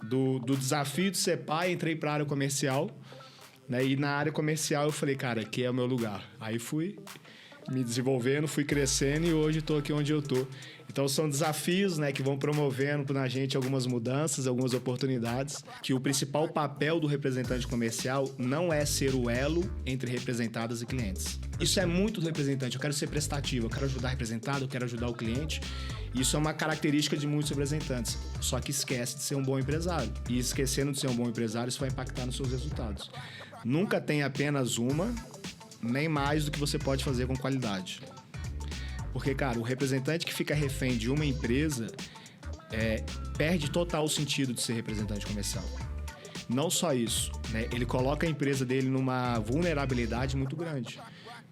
do desafio de ser pai, entrei para a área comercial, né? E na área comercial eu falei, cara, aqui é o meu lugar. Aí fui me desenvolvendo, fui crescendo e hoje estou aqui onde eu estou. Então são desafios, né, que vão promovendo na gente algumas mudanças, algumas oportunidades, que o principal papel do representante comercial não é ser o elo entre representadas e clientes. Isso é muito do representante, eu quero ser prestativo, eu quero ajudar representado, eu quero ajudar o cliente. Isso é uma característica de muitos representantes, só que esquece de ser um bom empresário. E esquecendo de ser um bom empresário, isso vai impactar nos seus resultados. Nunca tem apenas uma, nem mais do que você pode fazer com qualidade. Porque, cara, o representante que fica refém de uma empresa perde total o sentido de ser representante comercial. Não só isso, né? Ele coloca a empresa dele numa vulnerabilidade muito grande.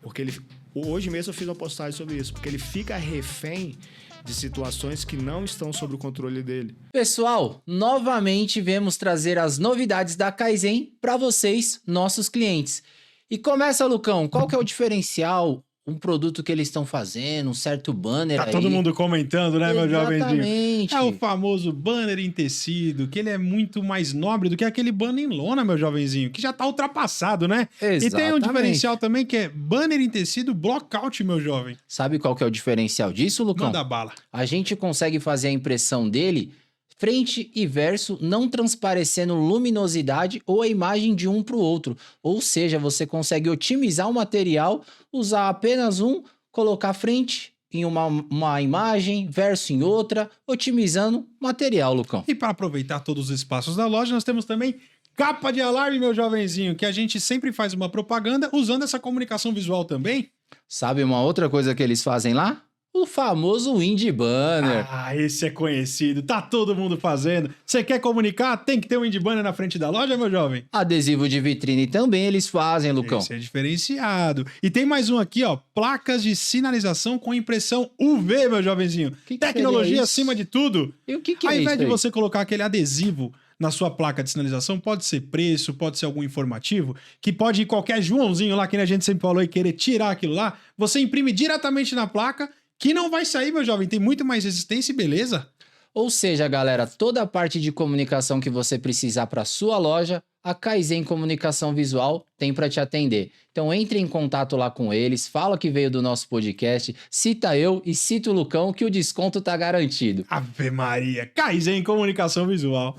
Porque hoje mesmo eu fiz uma postagem sobre isso, porque ele fica refém de situações que não estão sob o controle dele. Pessoal, novamente viemos trazer as novidades da Kaizen para vocês, nossos clientes. E começa, Lucão, qual que é o diferencial? Um produto que eles estão fazendo, um certo banner aí. Tá todo mundo comentando, né, meu jovenzinho? Exatamente. É o famoso banner em tecido, que ele é muito mais nobre do que aquele banner em lona, meu jovenzinho, que já tá ultrapassado, né? Exatamente. E tem um diferencial também que é banner em tecido blockout, meu jovem. Sabe qual que é o diferencial disso, Lucão? Manda bala. A gente consegue fazer a impressão dele frente e verso, não transparecendo luminosidade ou a imagem de um para o outro. Ou seja, você consegue otimizar o material, usar apenas um, colocar frente em uma imagem, verso em outra, otimizando o material, Lucão. E para aproveitar todos os espaços da loja, nós temos também capa de alarme, meu jovenzinho, que a gente sempre faz uma propaganda usando essa comunicação visual também. Sabe uma outra coisa que eles fazem lá? O famoso Indie Banner. Ah, esse é conhecido, tá todo mundo fazendo. Você quer comunicar? Tem que ter um Indie Banner na frente da loja, meu jovem? Adesivo de vitrine também eles fazem, Lucão. Esse é diferenciado. E tem mais um aqui, ó, placas de sinalização com impressão UV, meu jovenzinho. Que Tecnologia seria isso? acima de tudo. E o que é Ao isso invés de aí? você colocar aquele adesivo na sua placa de sinalização, pode ser preço, pode ser algum informativo, que pode ir qualquer Joãozinho lá, que a gente sempre falou, e querer tirar aquilo lá, você imprime diretamente na placa, que não vai sair, meu jovem, tem muito mais resistência e beleza. Ou seja, galera, toda a parte de comunicação que você precisar para sua loja, a Kaizen Comunicação Visual tem para te atender. Então entre em contato lá com eles, fala que veio do nosso podcast, cita eu e cita o Lucão que o desconto tá garantido. Ave Maria, Kaizen Comunicação Visual.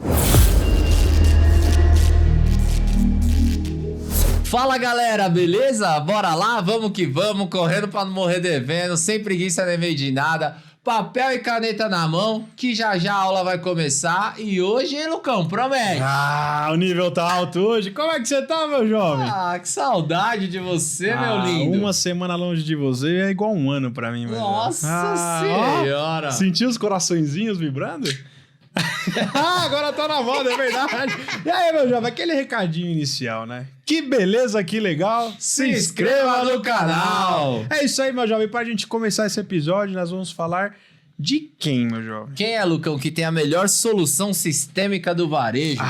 Fala galera, beleza? Bora lá, vamos que vamos, correndo pra não morrer devendo, sem preguiça nem meio de nada, papel e caneta na mão, que já já a aula vai começar e hoje, hein, Lucão, promete? Ah, o nível tá alto hoje. Como é que você tá, meu jovem? Ah, que saudade de você, meu lindo. Uma semana longe de você é igual um ano pra mim, meu Nossa jovem. senhora. Sentiu os coraçõezinhos vibrando? Agora tá na moda, é verdade. E aí, meu jovem, aquele recadinho inicial, né? Que beleza, que legal. Se inscreva no canal. É isso aí, meu jovem. Pra gente começar esse episódio, nós vamos falar de quem, meu jovem? Quem é, Lucão, que tem a melhor solução sistêmica do varejo?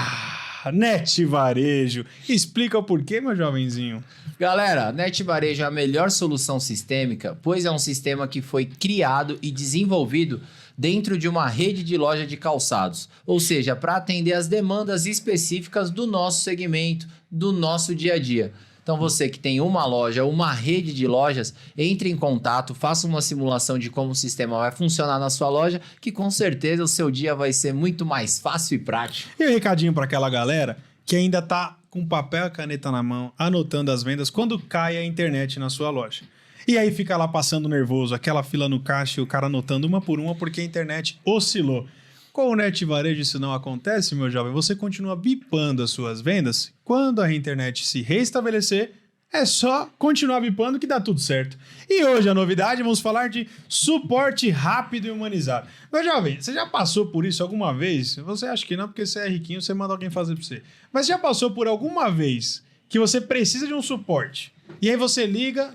Net Varejo. Explica o porquê, meu jovenzinho. Galera, Net Varejo é a melhor solução sistêmica, pois é um sistema que foi criado e desenvolvido dentro de uma rede de loja de calçados, ou seja, para atender as demandas específicas do nosso segmento, do nosso dia a dia. Então você que tem uma loja, uma rede de lojas, entre em contato, faça uma simulação de como o sistema vai funcionar na sua loja, que com certeza o seu dia vai ser muito mais fácil e prático. E um recadinho para aquela galera que ainda tá com papel e caneta na mão, anotando as vendas quando cai a internet na sua loja. E aí fica lá passando nervoso, aquela fila no caixa e o cara anotando uma por uma porque a internet oscilou. Com o Net Varejo isso não acontece, meu jovem. Você continua bipando as suas vendas. Quando a internet se restabelecer, é só continuar bipando que dá tudo certo. E hoje a novidade, vamos falar de suporte rápido e humanizado. Meu jovem, você já passou por isso alguma vez? Você acha que não, porque você é riquinho, você manda alguém fazer pra você. Mas já passou por alguma vez que você precisa de um suporte? E aí você liga,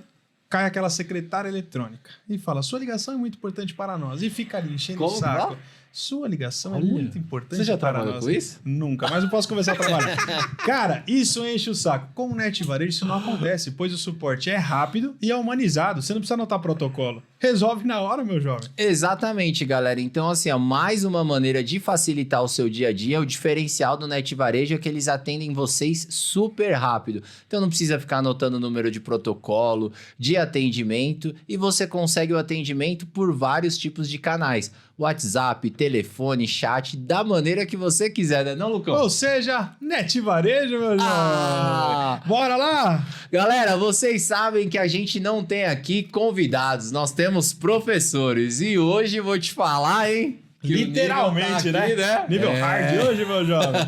cai aquela secretária eletrônica e fala, sua ligação é muito importante para nós. E fica ali enchendo o saco. Sua ligação Olha, é muito importante. você já para trabalhou nós. com isso? Nunca, mas eu posso começar a trabalhar. Cara, isso enche o saco. Com o Net Varejo isso não acontece, pois o suporte é rápido e é humanizado. Você não precisa anotar protocolo. Resolve na hora, meu jovem. Exatamente, galera. Então, assim, ó, mais uma maneira de facilitar o seu dia a dia. O diferencial do Net Varejo é que eles atendem vocês super rápido. Então, não precisa ficar anotando o número de protocolo, de atendimento, e você consegue o atendimento por vários tipos de canais. WhatsApp, telefone, chat, da maneira que você quiser, né, não, Lucão? Ou seja, Net Varejo, meu jovem. Ah! Bora lá? Galera, vocês sabem que a gente não tem aqui convidados, nós temos professores. E hoje vou te falar, hein? que o nível Literalmente, tá aqui, né? Nível É. hard hoje, meu jovem.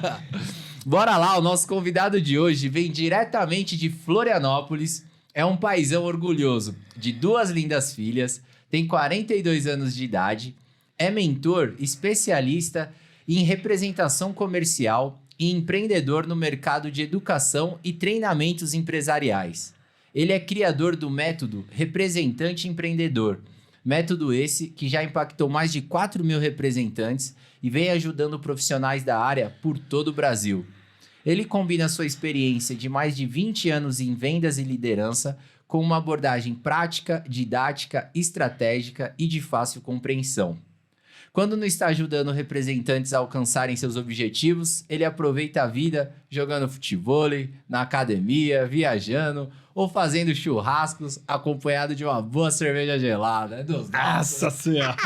Bora lá, o nosso convidado de hoje vem diretamente de Florianópolis. É um paizão orgulhoso, de 2 lindas filhas, tem 42 anos de idade, é mentor especialista em representação comercial e empreendedor no mercado de educação e treinamentos empresariais. Ele é criador do método Representante Empreendedor, método esse que já impactou mais de 4.000 representantes e vem ajudando profissionais da área por todo o Brasil. Ele combina sua experiência de mais de 20 anos em vendas e liderança com uma abordagem prática, didática, estratégica e de fácil compreensão. Quando não está ajudando representantes a alcançarem seus objetivos, ele aproveita a vida jogando futevôlei, na academia, viajando ou fazendo churrascos acompanhado de uma boa cerveja gelada. Nossa senhora.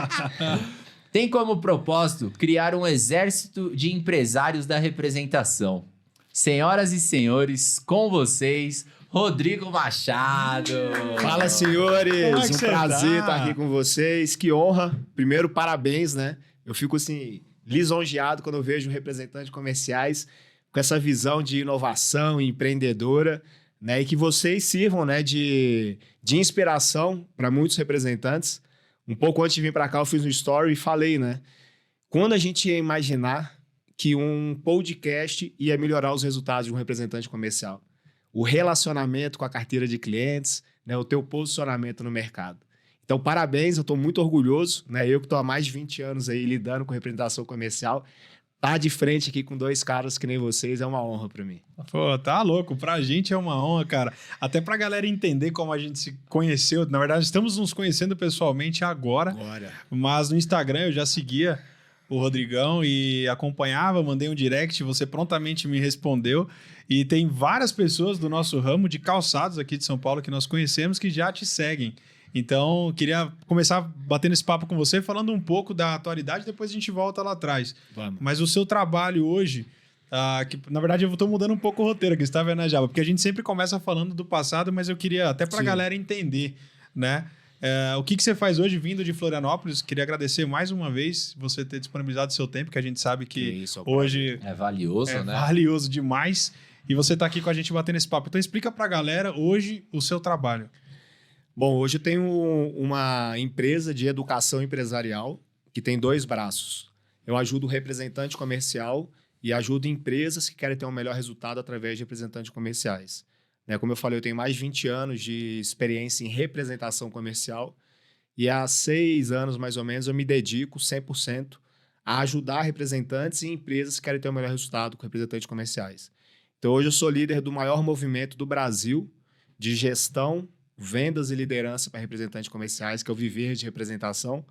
Tem como propósito criar um exército de empresários da representação. Senhoras e senhores, com vocês, Rodrigo Machado. Fala, Como senhores! é que Um você prazer tá? estar aqui com vocês. Que honra. Primeiro, parabéns, né? Eu fico, assim, lisonjeado quando eu vejo representantes comerciais com essa visão de inovação e empreendedora, né? E que vocês sirvam, né, de inspiração para muitos representantes. Um pouco antes de vir para cá, eu fiz um story e falei, né? Quando a gente ia imaginar que um podcast ia melhorar os resultados de um representante comercial? O relacionamento com a carteira de clientes, né, o teu posicionamento no mercado. Então, parabéns, eu estou muito orgulhoso, né? Eu que estou há mais de 20 anos aí lidando com representação comercial, tá de frente aqui com 2 caras que nem vocês é uma honra para mim. Pô, tá louco. Pra gente é uma honra, cara. Até pra galera entender como a gente se conheceu. Na verdade, estamos nos conhecendo pessoalmente agora. Mas no Instagram eu já seguia o Rodrigão e acompanhava, mandei um direct, você prontamente me respondeu. E tem várias pessoas do nosso ramo de calçados aqui de São Paulo que nós conhecemos que já te seguem. Então, queria começar batendo esse papo com você, falando um pouco da atualidade, depois a gente volta lá atrás. Vamos. Mas o seu trabalho hoje, que na verdade eu estou mudando um pouco o roteiro aqui, você está vendo, né, Jaba? Porque a gente sempre começa falando do passado, mas eu queria até para a Sim. galera entender, né? O que você faz hoje vindo de Florianópolis? Queria agradecer mais uma vez você ter disponibilizado seu tempo, que a gente sabe que isso, hoje É valioso, é né? valioso demais. E você tá aqui com a gente batendo esse papo. Então explica pra galera hoje o seu trabalho. Bom, hoje eu tenho uma empresa de educação empresarial que tem 2 braços. Eu ajudo o representante comercial e ajudo empresas que querem ter um melhor resultado através de representantes comerciais. Né, como eu falei, eu tenho mais de 20 anos de experiência em representação comercial e há 6 anos, mais ou menos, eu me dedico 100% a ajudar representantes e empresas que querem ter um melhor resultado com representantes comerciais. Então, hoje eu sou líder do maior movimento do Brasil de gestão, vendas e liderança para representantes comerciais, que é o Viver de Representação,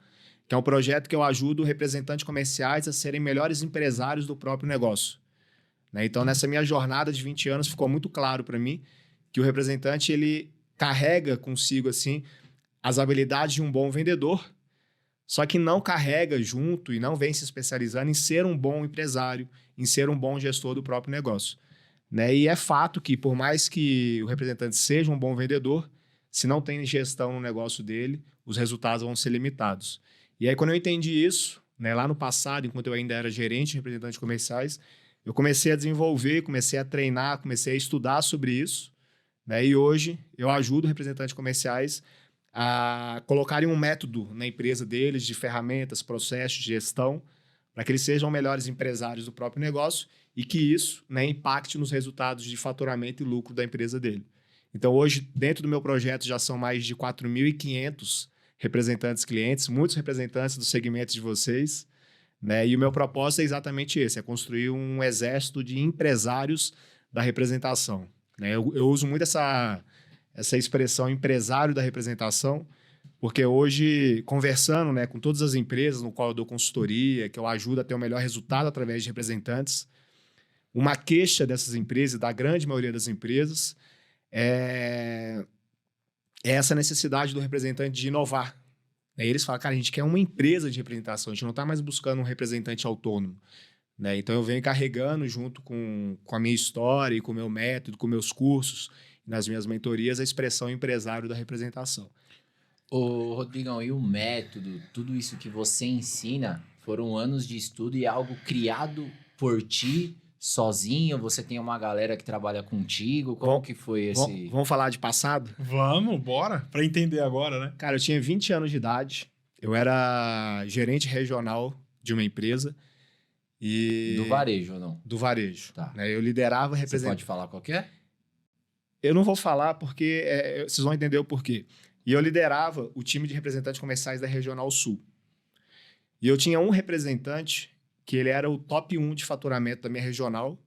que é um projeto que eu ajudo representantes comerciais a serem melhores empresários do próprio negócio. Né? Então, nessa minha jornada de 20 anos, ficou muito claro para mim que o representante ele carrega consigo assim as habilidades de um bom vendedor, só que não carrega junto e não vem se especializando em ser um bom empresário, em ser um bom gestor do próprio negócio. Né? E é fato que, por mais que o representante seja um bom vendedor, se não tem gestão no negócio dele, os resultados vão ser limitados. E aí, quando eu entendi isso, né, lá no passado, enquanto eu ainda era gerente de representantes comerciais, eu comecei a desenvolver, comecei a treinar, comecei a estudar sobre isso. Né? E hoje eu ajudo representantes comerciais a colocarem um método na empresa deles de ferramentas, processos de gestão, para que eles sejam melhores empresários do próprio negócio e que isso, né, impacte nos resultados de faturamento e lucro da empresa dele. Então, hoje, dentro do meu projeto, já são mais de 4.500 representantes clientes, muitos representantes dos segmentos de vocês, né? E o meu propósito é exatamente esse, é construir um exército de empresários da representação, né? Eu uso muito essa expressão empresário da representação, porque hoje, conversando, né, com todas as empresas no qual eu dou consultoria, que eu ajudo a ter o melhor resultado através de representantes, uma queixa dessas empresas, da grande maioria das empresas, é essa necessidade do representante de inovar. Aí eles falam, cara, a gente quer uma empresa de representação, a gente não está mais buscando um representante autônomo, né? Então eu venho carregando junto com a minha história e com o meu método, com meus cursos, nas minhas mentorias, a expressão empresário da representação. Ô, Rodrigão, e o método, tudo isso que você ensina, foram anos de estudo e é algo criado por ti, sozinho? Você tem uma galera que trabalha contigo? Como que foi esse... Vamos falar de passado? Vamos, bora. Pra entender agora, né? Cara, eu tinha 20 anos de idade, eu era gerente regional de uma empresa e... Do varejo ou não? Do varejo. Tá. Né? Eu liderava... Você pode falar qual que é? Eu não vou falar porque vocês vão entender o porquê. E eu liderava o time de representantes comerciais da Regional Sul. E eu tinha um representante que ele era o top 1 de faturamento da minha regional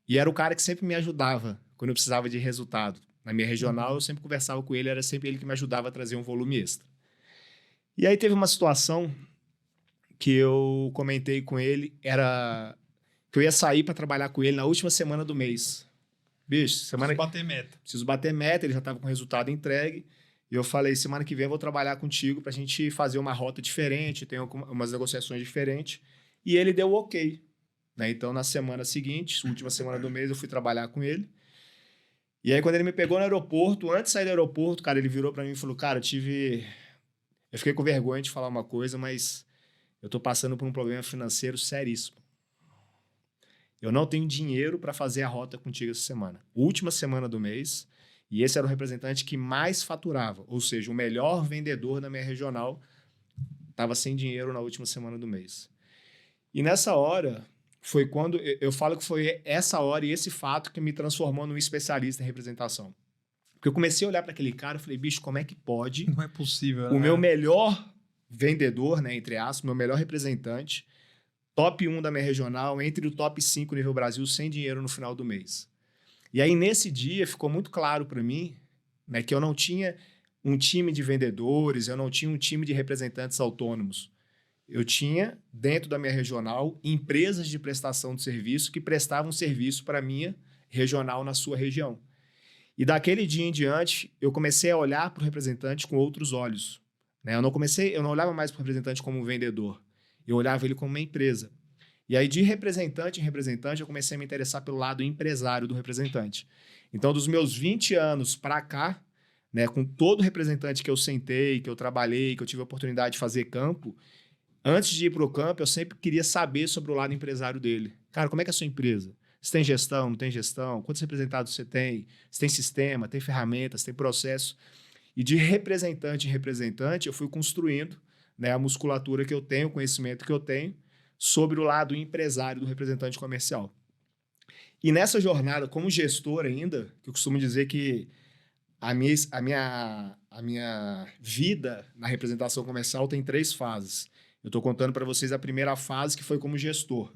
e era o cara que sempre me ajudava quando eu precisava de resultado. Na minha regional, eu sempre conversava com ele, era sempre ele que me ajudava a trazer um volume extra. E aí teve uma situação que eu comentei com ele, era que eu ia sair para trabalhar com ele na última semana do mês. Bicho, preciso bater meta, ele já estava com o resultado entregue. E eu falei, semana que vem eu vou trabalhar contigo pra gente fazer uma rota diferente, ter umas negociações diferentes. E ele deu o ok. Né? Então, na semana seguinte, última semana do mês, eu fui trabalhar com ele. E aí, quando ele me pegou no aeroporto, antes de sair do aeroporto, cara, ele virou pra mim e falou, cara, eu fiquei com vergonha de falar uma coisa, mas eu tô passando por um problema financeiro seríssimo. Eu não tenho dinheiro pra fazer a rota contigo essa semana. Última semana do mês... E esse era o representante que mais faturava, ou seja, o melhor vendedor da minha regional estava sem dinheiro na última semana do mês. E nessa hora, foi quando eu falo que foi essa hora e esse fato que me transformou num especialista em representação. Porque eu comecei a olhar para aquele cara e falei, bicho, como é que pode... Não é possível, né? O meu melhor vendedor, né, entre aspas, meu melhor representante, top 1 da minha regional, entre o top 5 nível Brasil, sem dinheiro no final do mês. E aí, nesse dia, ficou muito claro para mim, né, que eu não tinha um time de vendedores, eu não tinha um time de representantes autônomos. Eu tinha, dentro da minha regional, empresas de prestação de serviço que prestavam serviço para a minha regional na sua região. E daquele dia em diante, eu comecei a olhar para o representante com outros olhos. Né? Eu não olhava mais para o representante como um vendedor. Eu olhava ele como uma empresa. E aí, de representante em representante, eu comecei a me interessar pelo lado empresário do representante. Então, dos meus 20 anos para cá, né, com todo representante que eu sentei, que eu trabalhei, que eu tive a oportunidade de fazer campo, antes de ir para o campo, eu sempre queria saber sobre o lado empresário dele. Cara, como é que é a sua empresa? Você tem gestão, não tem gestão? Quantos representados você tem? Você tem sistema, tem ferramentas, tem processo? E de representante em representante, eu fui construindo, né, a musculatura que eu tenho, o conhecimento que eu tenho, sobre o lado empresário do representante comercial. E nessa jornada, como gestor ainda, que eu costumo dizer que a minha vida na representação comercial tem 3 fases. Eu estou contando para vocês a primeira fase, que foi como gestor.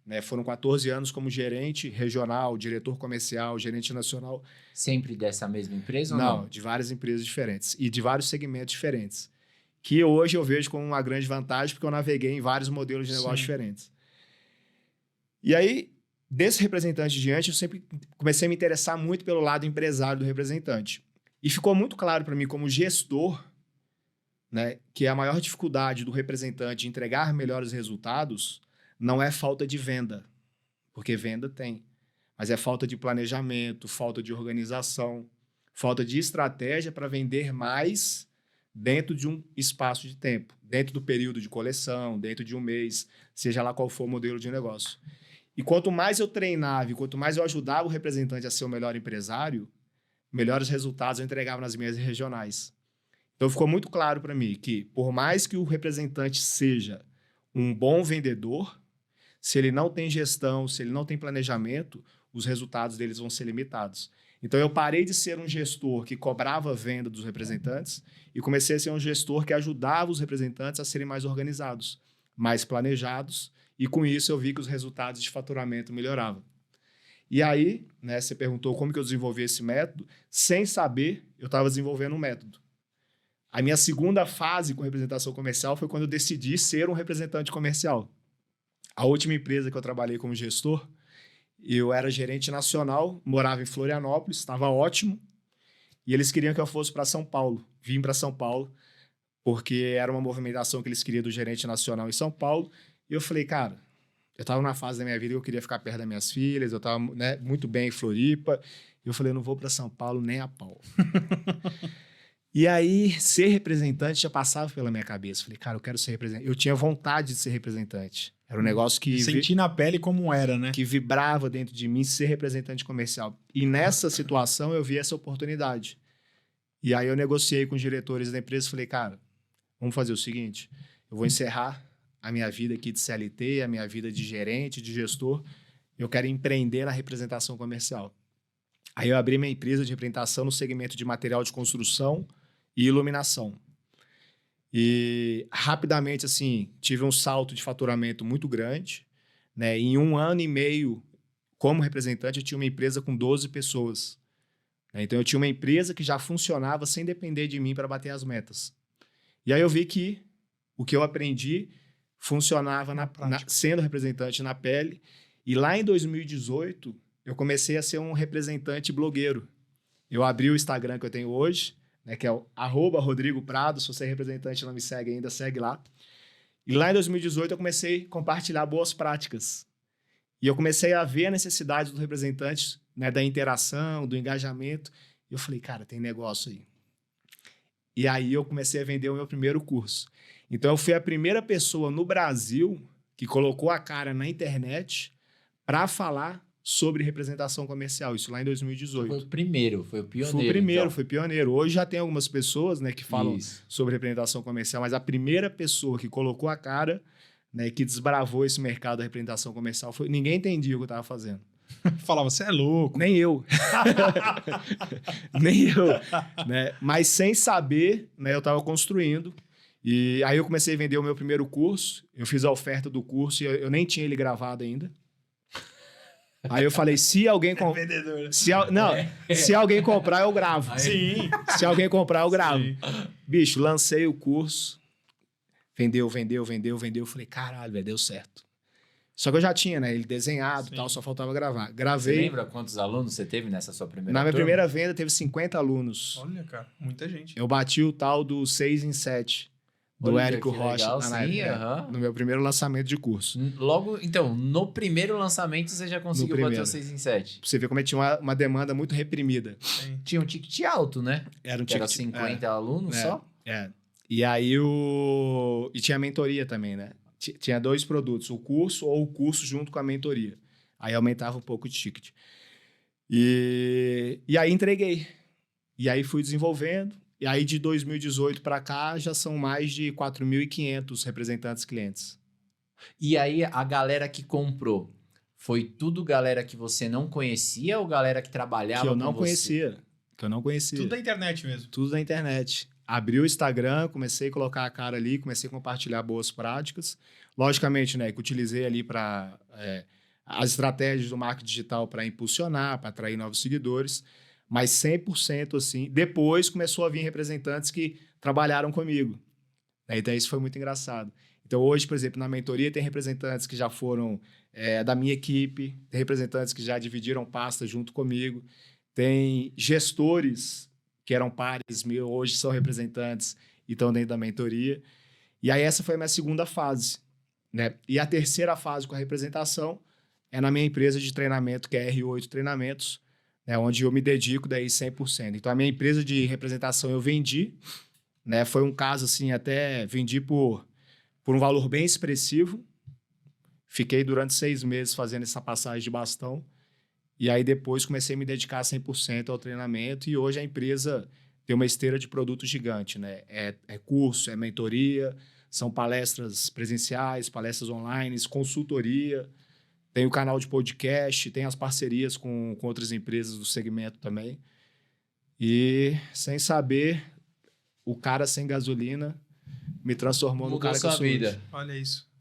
Né? Foram 14 anos como gerente regional, diretor comercial, gerente nacional. Sempre dessa mesma empresa ou não? Não, de várias empresas diferentes e de vários segmentos diferentes. Que hoje eu vejo como uma grande vantagem, porque eu naveguei em vários modelos de negócio diferentes. E aí, desse representante diante, eu sempre comecei a me interessar muito pelo lado empresário do representante. E ficou muito claro para mim, como gestor, né, que a maior dificuldade do representante de entregar melhores resultados não é falta de venda, porque venda tem, mas é falta de planejamento, falta de organização, falta de estratégia para vender mais dentro de um espaço de tempo, dentro do período de coleção, dentro de um mês, seja lá qual for o modelo de negócio. E quanto mais eu treinava e quanto mais eu ajudava o representante a ser o melhor empresário, melhores resultados eu entregava nas minhas regionais. Então ficou muito claro para mim que, por mais que o representante seja um bom vendedor, se ele não tem gestão, se ele não tem planejamento, os resultados deles vão ser limitados. Então, eu parei de ser um gestor que cobrava a venda dos representantes e comecei a ser um gestor que ajudava os representantes a serem mais organizados, mais planejados, e com isso eu vi que os resultados de faturamento melhoravam. E aí, né, você perguntou como que eu desenvolvi esse método. Sem saber, eu estava desenvolvendo um método. A minha segunda fase com representação comercial foi quando eu decidi ser um representante comercial. A última empresa que eu trabalhei como gestor, eu era gerente nacional, morava em Florianópolis, estava ótimo, e eles queriam que eu fosse para São Paulo. Vim para São Paulo, porque era uma movimentação que eles queriam do gerente nacional em São Paulo, e eu falei, cara, eu estava numa fase da minha vida que eu queria ficar perto das minhas filhas, eu estava, né, muito bem em Floripa, e eu falei, eu não vou para São Paulo nem a pau. E aí, ser representante já passava pela minha cabeça. Falei, cara, eu quero ser representante. Eu tinha vontade de ser representante. Era um negócio que... Senti na pele como era, né? Que vibrava dentro de mim ser representante comercial. E nessa situação, eu vi essa oportunidade. E aí, eu negociei com os diretores da empresa e falei, cara, vamos fazer o seguinte, eu vou encerrar a minha vida aqui de CLT, a minha vida de gerente, de gestor. Eu quero empreender na representação comercial. Aí, eu abri minha empresa de representação no segmento de material de construção e iluminação. E rapidamente, assim, tive um salto de faturamento muito grande, né? Em 1 ano e meio, como representante, eu tinha uma empresa com 12 pessoas. Né? Então, eu tinha uma empresa que já funcionava sem depender de mim para bater as metas. E aí eu vi que o que eu aprendi funcionava sendo representante na pele. E lá em 2018, eu comecei a ser um representante blogueiro. Eu abri o Instagram que eu tenho hoje, né, que é o @RodrigoPrado. Se você é representante e não me segue ainda, segue lá. E lá em 2018 eu comecei a compartilhar boas práticas. E eu comecei a ver a necessidade dos representantes, né, da interação, do engajamento. E eu falei, cara, tem negócio aí. E aí eu comecei a vender o meu primeiro curso. Então eu fui a primeira pessoa no Brasil que colocou a cara na internet para falar sobre representação comercial, isso lá em 2018. Foi o primeiro, foi o pioneiro. Fui o primeiro, então. fui pioneiro. Hoje já tem algumas pessoas, né, que falam Isso. sobre representação comercial, mas a primeira pessoa que colocou a cara, né, que desbravou esse mercado da representação comercial, foi... Ninguém entendia o que eu estava fazendo. Falava, você é louco. Nem eu. Nem eu. Né? Mas sem saber, né, eu estava construindo. E aí eu comecei a vender o meu primeiro curso. Eu fiz a oferta do curso e eu nem tinha ele gravado ainda. Aí eu falei, se alguém... Vendedor. Se alguém comprar, eu gravo. Sim. Se alguém comprar, eu gravo. Sim. Bicho, lancei o curso. Vendeu. Falei, caralho, velho, deu certo. Só que eu já tinha, né? Ele desenhado e tal, só faltava gravar. Gravei. Você lembra quantos alunos você teve nessa sua primeira Na minha turma? primeira venda, teve 50 alunos. Olha, cara, muita gente. Eu bati o tal do 6 em 7. Do Olha, Érico que Rocha. legal, lá na sim, época, aham. no meu primeiro lançamento de curso. Logo, então, no primeiro lançamento você já conseguiu bater primeiro. o 6 em 7. Pra você ver como é que tinha uma demanda muito reprimida. Tinha um ticket alto, né? Era um Que era ticket- 50 alunos só. É. E aí E tinha mentoria também, né? Tinha 2 produtos, o curso ou o curso junto com a mentoria. Aí aumentava um pouco o ticket. E aí entreguei. E aí fui desenvolvendo. E aí de 2018 para cá já são mais de 4.500 representantes clientes. E aí a galera que comprou, foi tudo galera que você não conhecia ou galera que trabalhava Que eu com não você? conhecia. Que eu não conhecia. Tudo da internet mesmo. Tudo na internet. Abri o Instagram, comecei a colocar a cara ali, comecei a compartilhar boas práticas. Logicamente, né, que utilizei ali para as estratégias do marketing digital para impulsionar, para atrair novos seguidores, mas 100% assim. Depois começou a vir representantes que trabalharam comigo. Então isso foi muito engraçado. Então hoje, por exemplo, na mentoria tem representantes que já foram da minha equipe, tem representantes que já dividiram pasta junto comigo, tem gestores que eram pares meus, hoje são representantes e estão dentro da mentoria. E aí essa foi a minha segunda fase. Né? E a terceira fase com a representação é na minha empresa de treinamento, que é R8 Treinamentos, né? Onde eu me dedico daí 100%. Então a minha empresa de representação eu vendi, né? Foi um caso assim, até vendi por um valor bem expressivo. Fiquei durante 6 meses fazendo essa passagem de bastão. E aí depois comecei a me dedicar 100% ao treinamento e hoje a empresa tem uma esteira de produtos gigante, né? É curso, é mentoria, são palestras presenciais, palestras online, consultoria, tem o canal de podcast, tem as parcerias com outras empresas do segmento também. E sem saber, o cara sem gasolina me transformou no Mudou cara que eu sua sou vida. hoje. Olha isso.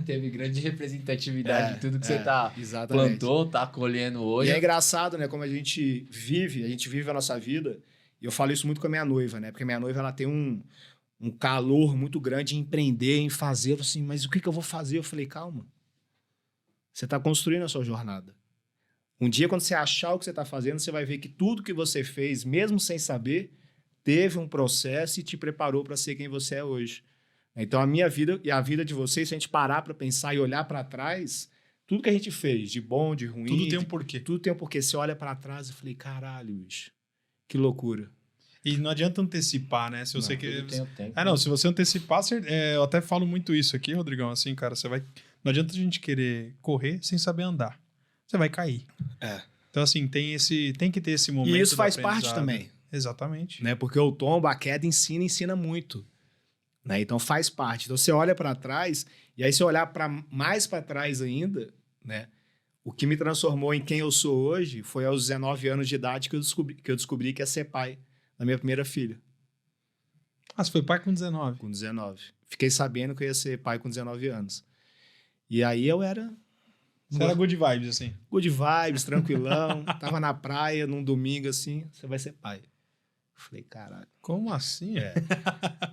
Teve grande representatividade de tudo que você tá exatamente. plantou, tá colhendo hoje. E é engraçado, né? Como a gente vive a nossa vida. E eu falo isso muito com a minha noiva, né? Porque a minha noiva, ela tem um calor muito grande em empreender, em fazer. Eu assim, mas o que eu vou fazer? Eu falei, calma. Você tá construindo a sua jornada. Um dia, quando você achar o que você tá fazendo, você vai ver que tudo que você fez, mesmo sem saber, teve um processo e te preparou para ser quem você é hoje. Então, a minha vida e a vida de vocês, se a gente parar para pensar e olhar para trás, tudo que a gente fez, de bom, de ruim... Tudo tem um porquê. Tudo tem um porquê. Você olha para trás e falei, caralho, bicho, que loucura. E não adianta antecipar, né? Se você quer... Tudo tem o tempo. Ah, não, se você antecipar, eu até falo muito isso aqui, Rodrigão, assim, cara, não adianta a gente querer correr sem saber andar. Você vai cair. Então, assim, tem que ter esse momento. E isso do faz parte aprendizado. também. Exatamente. Né? Porque o tombo, a queda ensina muito. Né? Então faz parte. Então você olha para trás, e aí se eu olhar mais para trás ainda, né? O que me transformou em quem eu sou hoje foi aos 19 anos de idade que eu descobri que ia ser pai da minha primeira filha. Ah, você foi pai com 19? Com 19. Fiquei sabendo que eu ia ser pai com 19 anos. E aí eu era... Você era good vibes, assim? Good vibes, tranquilão. Tava na praia num domingo assim, você vai ser pai. Falei, caralho. Como assim?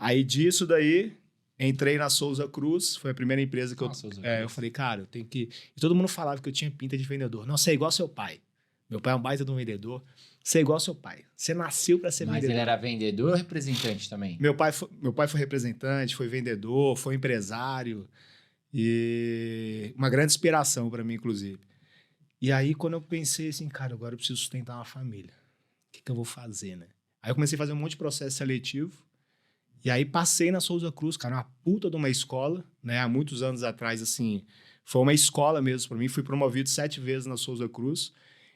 Aí disso daí, entrei na Souza Cruz, foi a primeira empresa que eu falei, cara, eu tenho que... E todo mundo falava que eu tinha pinta de vendedor. Não, você é igual seu pai. Meu pai é um baita de um vendedor. Você é igual seu pai. Você nasceu para ser Mas vendedor. ele era vendedor ou representante também? Meu pai foi representante, foi vendedor, foi empresário. E uma grande inspiração para mim, inclusive. E aí, quando eu pensei assim, cara, agora eu preciso sustentar uma família. O que eu vou fazer, né? Aí eu comecei a fazer um monte de processo seletivo. E aí passei na Souza Cruz, cara, uma puta de uma escola, né? Há muitos anos atrás, assim, foi uma escola mesmo para mim. Fui promovido 7 vezes na Souza Cruz.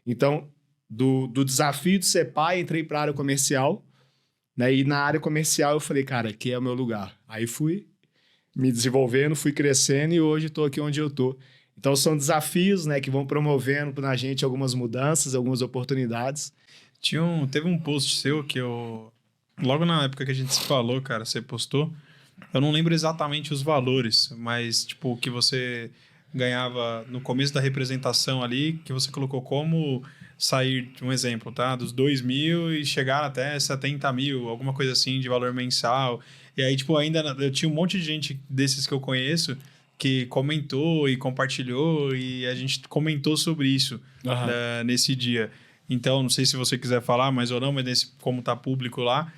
Então, do desafio de ser pai, entrei para a área comercial, né? E na área comercial eu falei, cara, aqui é o meu lugar. Aí fui me desenvolvendo, fui crescendo e hoje estou aqui onde eu estou. Então, são desafios, né, que vão promovendo na gente algumas mudanças, algumas oportunidades. Teve um post seu que eu... Logo na época que a gente se falou, cara, você postou. Eu não lembro exatamente os valores, mas, tipo, que você ganhava no começo da representação ali, que você colocou como sair, um exemplo, tá? Dos 2.000 e chegar até 70.000, alguma coisa assim, de valor mensal. E aí, tipo, ainda eu tinha um monte de gente desses que eu conheço que comentou e compartilhou e a gente comentou sobre isso nesse dia. Então, não sei se você quiser falar mais ou não, mas como tá público lá,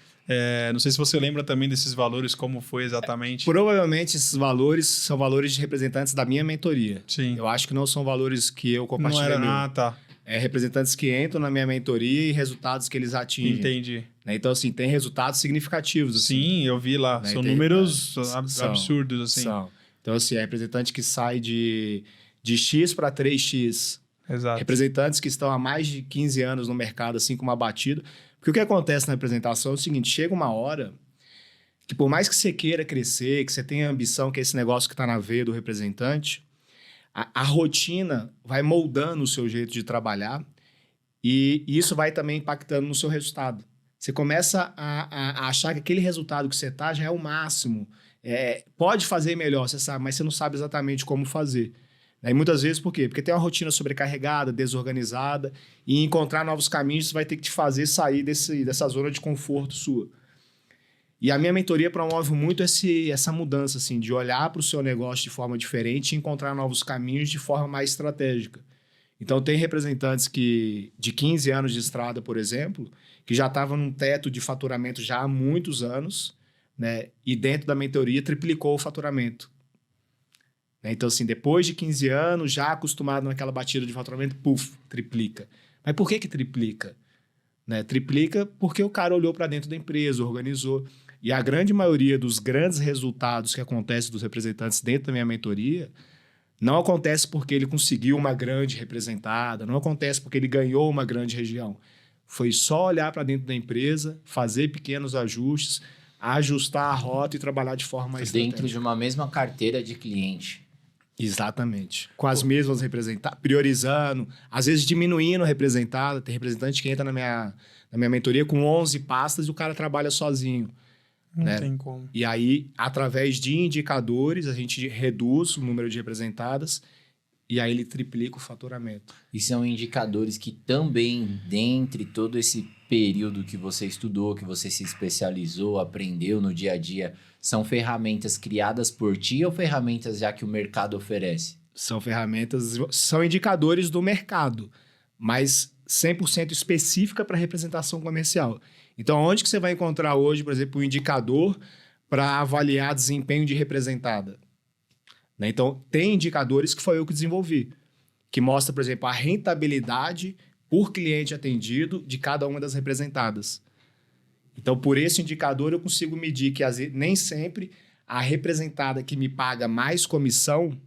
não sei se você lembra também desses valores, como foi exatamente. Provavelmente esses valores são valores de representantes da minha mentoria. Sim. Eu acho que não são valores que eu compartilhei. Tá. Representantes que entram na minha mentoria e resultados que eles atingem. Entendi. Né? Então, assim, tem resultados significativos. Assim. Sim, eu vi lá. Né? São números absurdos, assim. São. Então, assim, é representante que sai de X para 3X. Exato. Representantes que estão há mais de 15 anos no mercado, assim, com uma batida. Porque o que acontece na representação é o seguinte, chega uma hora que por mais que você queira crescer, que você tenha ambição, que é esse negócio que está na veia do representante, a rotina vai moldando o seu jeito de trabalhar e isso vai também impactando no seu resultado. Você começa a achar que aquele resultado que você está já é o máximo. Pode fazer melhor, você sabe, mas você não sabe exatamente como fazer. E muitas vezes, por quê? Porque tem uma rotina sobrecarregada, desorganizada, e encontrar novos caminhos vai ter que te fazer sair dessa zona de conforto sua. E a minha mentoria promove muito essa mudança, assim, de olhar para o seu negócio de forma diferente e encontrar novos caminhos de forma mais estratégica. Então, tem representantes de 15 anos de estrada, por exemplo, que já estavam num teto de faturamento já há muitos anos, né? E dentro da mentoria triplicou o faturamento. Então, assim, depois de 15 anos, já acostumado naquela batida de faturamento, triplica. Mas por que triplica? Né? Triplica porque o cara olhou para dentro da empresa, organizou. E a grande maioria dos grandes resultados que acontecem dos representantes dentro da minha mentoria não acontece porque ele conseguiu uma grande representada, não acontece porque ele ganhou uma grande região. Foi só olhar para dentro da empresa, fazer pequenos ajustes, ajustar a rota e trabalhar de forma mais estratégica. Dentro de uma mesma carteira de cliente. Exatamente. Com as mesmas representadas, priorizando, às vezes diminuindo a representada. Tem representante que entra na minha mentoria com 11 pastas e o cara trabalha sozinho. Não né? tem como. E aí, através de indicadores, a gente reduz o número de representadas e aí ele triplica o faturamento. E são indicadores que também, dentre todo esse período que você estudou, que você se especializou, aprendeu no dia a dia, são ferramentas criadas por ti ou ferramentas já que o mercado oferece? São ferramentas, são indicadores do mercado, mas 100% específica para representação comercial. Então, onde que você vai encontrar hoje, por exemplo, um indicador para avaliar desempenho de representada? Né? Então, tem indicadores que foi eu que desenvolvi, que mostra, por exemplo, a rentabilidade por cliente atendido de cada uma das representadas. Então, por esse indicador, eu consigo medir que nem sempre a representada que me paga mais comissão,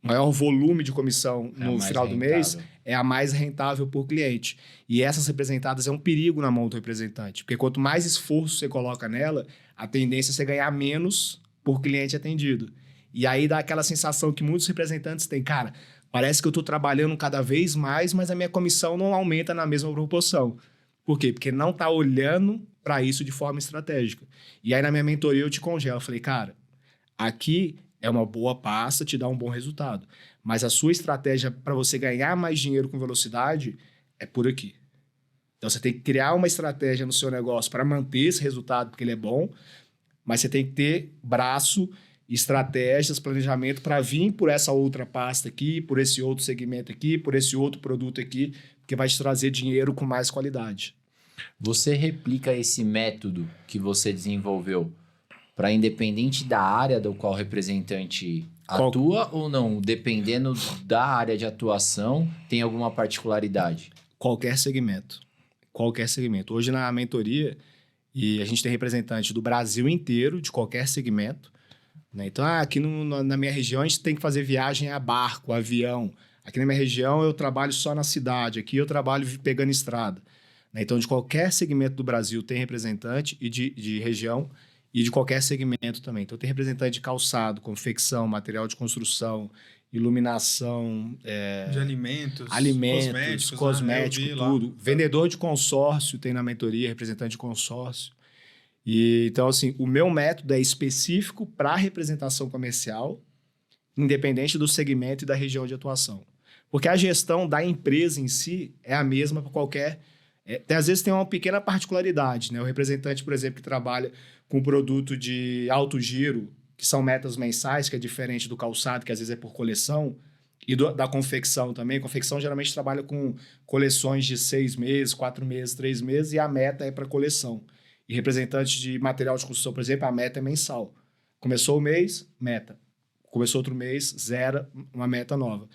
maior volume de comissão no final do mês, é a mais rentável por cliente. E essas representadas é um perigo na mão do representante, porque quanto mais esforço você coloca nela, a tendência é você ganhar menos por cliente atendido. E aí dá aquela sensação que muitos representantes têm, cara, parece que eu estou trabalhando cada vez mais, mas a minha comissão não aumenta na mesma proporção. Por quê? Porque não está olhando para isso de forma estratégica. E aí na minha mentoria eu te congelo. Eu falei, cara, aqui é uma boa pasta, te dá um bom resultado. Mas a sua estratégia para você ganhar mais dinheiro com velocidade é por aqui. Então você tem que criar uma estratégia no seu negócio para manter esse resultado, porque ele é bom, mas você tem que ter braço, estratégias, planejamento para vir por essa outra pasta aqui, por esse outro segmento aqui, por esse outro produto aqui, que vai te trazer dinheiro com mais qualidade. Você replica esse método que você desenvolveu para independente da área do qual o representante atua ou não? Dependendo da área de atuação, tem alguma particularidade? Qualquer segmento. Qualquer segmento. Hoje na mentoria, e a gente tem representante do Brasil inteiro, de qualquer segmento. Né? Então, aqui na minha região, a gente tem que fazer viagem a barco, avião. Aqui na minha região, eu trabalho só na cidade. Aqui eu trabalho pegando estrada. Né? Então, de qualquer segmento do Brasil tem representante e de região e de qualquer segmento também. Então, tem representante de calçado, confecção, material de construção, iluminação... de alimentos, cosméticos, né? tudo. Vendedor de consórcio tem na mentoria, representante de consórcio. E, então, assim, o meu método é específico para representação comercial, independente do segmento e da região de atuação. Porque a gestão da empresa em si é a mesma para qualquer... às vezes tem uma pequena particularidade, né? O representante, por exemplo, que trabalha com produto de alto giro, que são metas mensais, que é diferente do calçado, que às vezes é por coleção, e da confecção também. A confecção geralmente trabalha com coleções de 6 meses, 4 meses, 3 meses, e a meta é para coleção. E representante de material de construção, por exemplo, a meta é mensal. Começou o mês, meta. Começou outro mês, zera uma meta nova.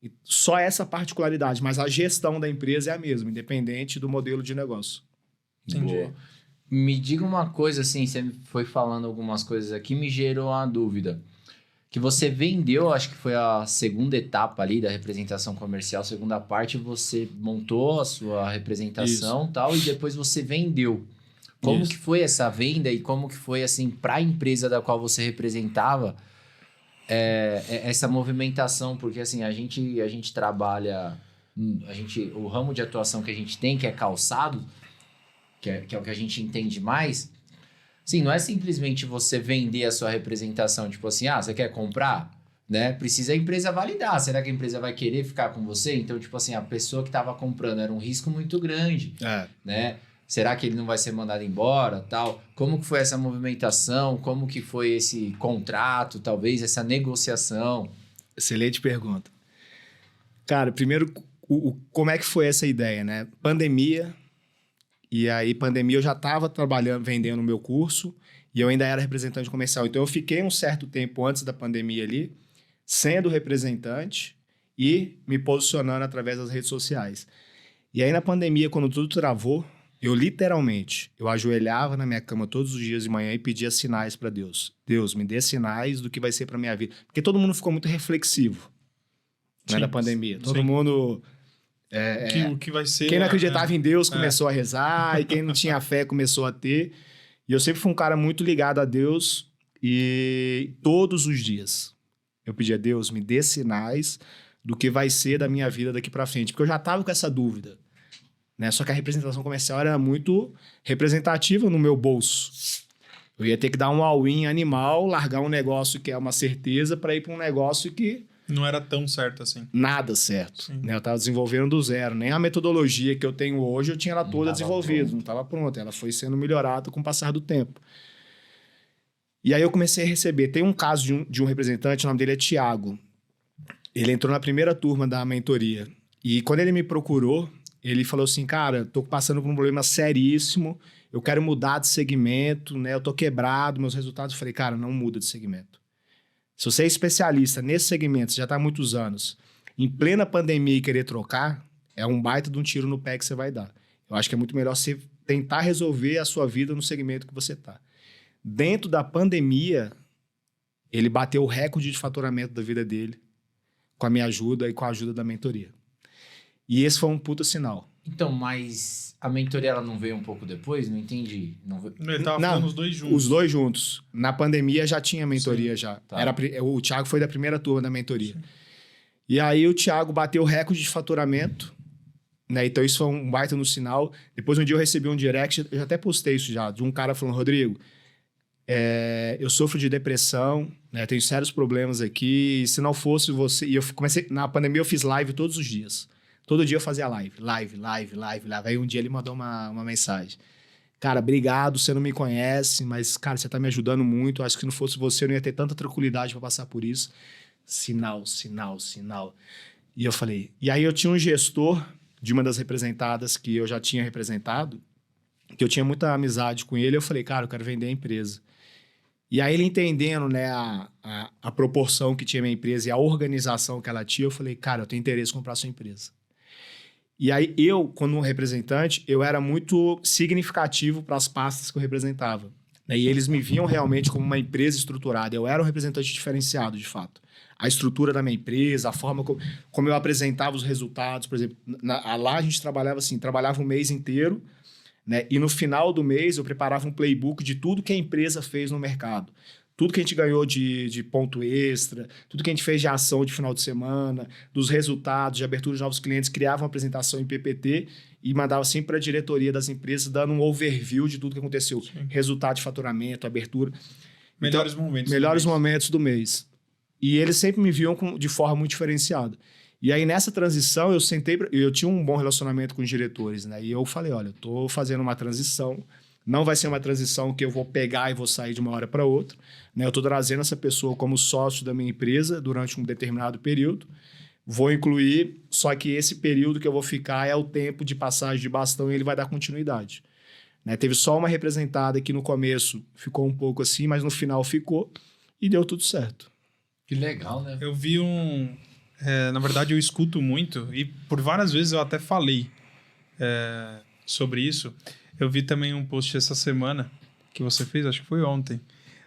E só essa particularidade, mas a gestão da empresa é a mesma, independente do modelo de negócio. Entendi. Boa. Me diga uma coisa, assim, você foi falando algumas coisas aqui, me gerou uma dúvida. Que você vendeu, acho que foi a segunda etapa ali da representação comercial, segunda parte, você montou a sua representação e tal, e depois você vendeu. Como que foi essa venda e como que foi, assim, para a empresa da qual você representava essa movimentação? Porque, assim, a gente trabalha... o ramo de atuação que a gente tem, que é calçado, que é o que a gente entende mais, sim, não é simplesmente você vender a sua representação, tipo assim, você quer comprar? Né? Precisa a empresa validar. Será que a empresa vai querer ficar com você? Então, tipo assim, a pessoa que estava comprando era um risco muito grande, né? Será que ele não vai ser mandado embora, tal? Como que foi essa movimentação? Como que foi esse contrato, talvez, essa negociação? Excelente pergunta. Cara, primeiro, como é que foi essa ideia, né? Pandemia, e aí pandemia eu já estava trabalhando, vendendo o meu curso, e eu ainda era representante comercial. Então, eu fiquei um certo tempo antes da pandemia ali, sendo representante e me posicionando através das redes sociais. E aí, na pandemia, quando tudo travou, eu literalmente, eu ajoelhava na minha cama todos os dias de manhã e pedia sinais para Deus. Deus, me dê sinais do que vai ser para minha vida. Porque todo mundo ficou muito reflexivo, né, na pandemia. Todo mundo... o que vai ser... Quem não acreditava em Deus começou a rezar, e quem não tinha fé começou a ter. E eu sempre fui um cara muito ligado a Deus, e todos os dias eu pedia a Deus, me dê sinais do que vai ser da minha vida daqui para frente. Porque eu já estava com essa dúvida. Né? Só que a representação comercial era muito representativa no meu bolso. Eu ia ter que dar um all-in animal, largar um negócio que é uma certeza para ir para um negócio que... Não era tão certo assim. Nada certo. Sim. Né? Eu estava desenvolvendo do zero. Nem a metodologia que eu tenho hoje, eu tinha ela toda desenvolvida. Não estava pronta. Ela foi sendo melhorada com o passar do tempo. E aí eu comecei a receber. Tem um caso de um representante, o nome dele é Thiago. Ele entrou na primeira turma da mentoria. E quando ele me procurou, ele falou assim, cara, tô passando por um problema seríssimo, eu quero mudar de segmento, né? Eu tô quebrado, meus resultados. Eu falei, cara, não muda de segmento. Se você é especialista nesse segmento, você já está há muitos anos, em plena pandemia e querer trocar, é um baita de um tiro no pé que você vai dar. Eu acho que é muito melhor você tentar resolver a sua vida no segmento que você está. Dentro da pandemia, ele bateu o recorde de faturamento da vida dele, com a minha ajuda e com a ajuda da mentoria. E esse foi um puta sinal. Então, mas a mentoria ela não veio um pouco depois? Não entendi. Não veio... Ele tava falando os dois juntos. Os dois juntos. Na pandemia já tinha mentoria. Sim, já. Tá. O Thiago foi da primeira turma da mentoria. Sim. E aí o Thiago bateu o recorde de faturamento, né? Então isso foi um baita no sinal. Depois um dia eu recebi um direct, eu já até postei isso já, de um cara falando, Rodrigo, eu sofro de depressão, né? Tenho sérios problemas aqui, e se não fosse você... E eu comecei, na pandemia eu fiz live todos os dias. Todo dia eu fazia live. Aí um dia ele mandou uma mensagem. Cara, obrigado, você não me conhece, mas, cara, você tá me ajudando muito. Acho que se não fosse você, eu não ia ter tanta tranquilidade para passar por isso. Sinal. E eu falei... E aí eu tinha um gestor de uma das representadas que eu já tinha representado, que eu tinha muita amizade com ele. Eu falei, cara, eu quero vender a empresa. E aí ele entendendo, né, a proporção que tinha a minha empresa e a organização que ela tinha, eu falei, cara, eu tenho interesse em comprar a sua empresa. E aí eu, como representante, eu era muito significativo para as pastas que eu representava. E eles me viam realmente como uma empresa estruturada. Eu era um representante diferenciado, de fato. A estrutura da minha empresa, a forma como eu apresentava os resultados. Por exemplo, lá a gente trabalhava assim, trabalhava um mês inteiro, né? E no final do mês eu preparava um playbook de tudo que a empresa fez no mercado. Tudo que a gente ganhou de ponto extra, tudo que a gente fez de ação de final de semana, dos resultados, de abertura de novos clientes, criava uma apresentação em PPT e mandava sempre para a diretoria das empresas, dando um overview de tudo que aconteceu. Sim. Resultado de faturamento, abertura. Melhores momentos do mês. E eles sempre me viam de forma muito diferenciada. E aí, nessa transição, eu tinha um bom relacionamento com os diretores, né? E eu falei, olha, eu estou fazendo uma transição, não vai ser uma transição que eu vou pegar e vou sair de uma hora para outra, né? Eu estou trazendo essa pessoa como sócio da minha empresa durante um determinado período, vou incluir, só que esse período que eu vou ficar é o tempo de passagem de bastão e ele vai dar continuidade. Né? Teve só uma representada que no começo ficou um pouco assim, mas no final ficou e deu tudo certo. Que legal, né? Eu vi na verdade, eu escuto muito e por várias vezes eu até falei sobre isso. Eu vi também um post essa semana que você fez, acho que foi ontem,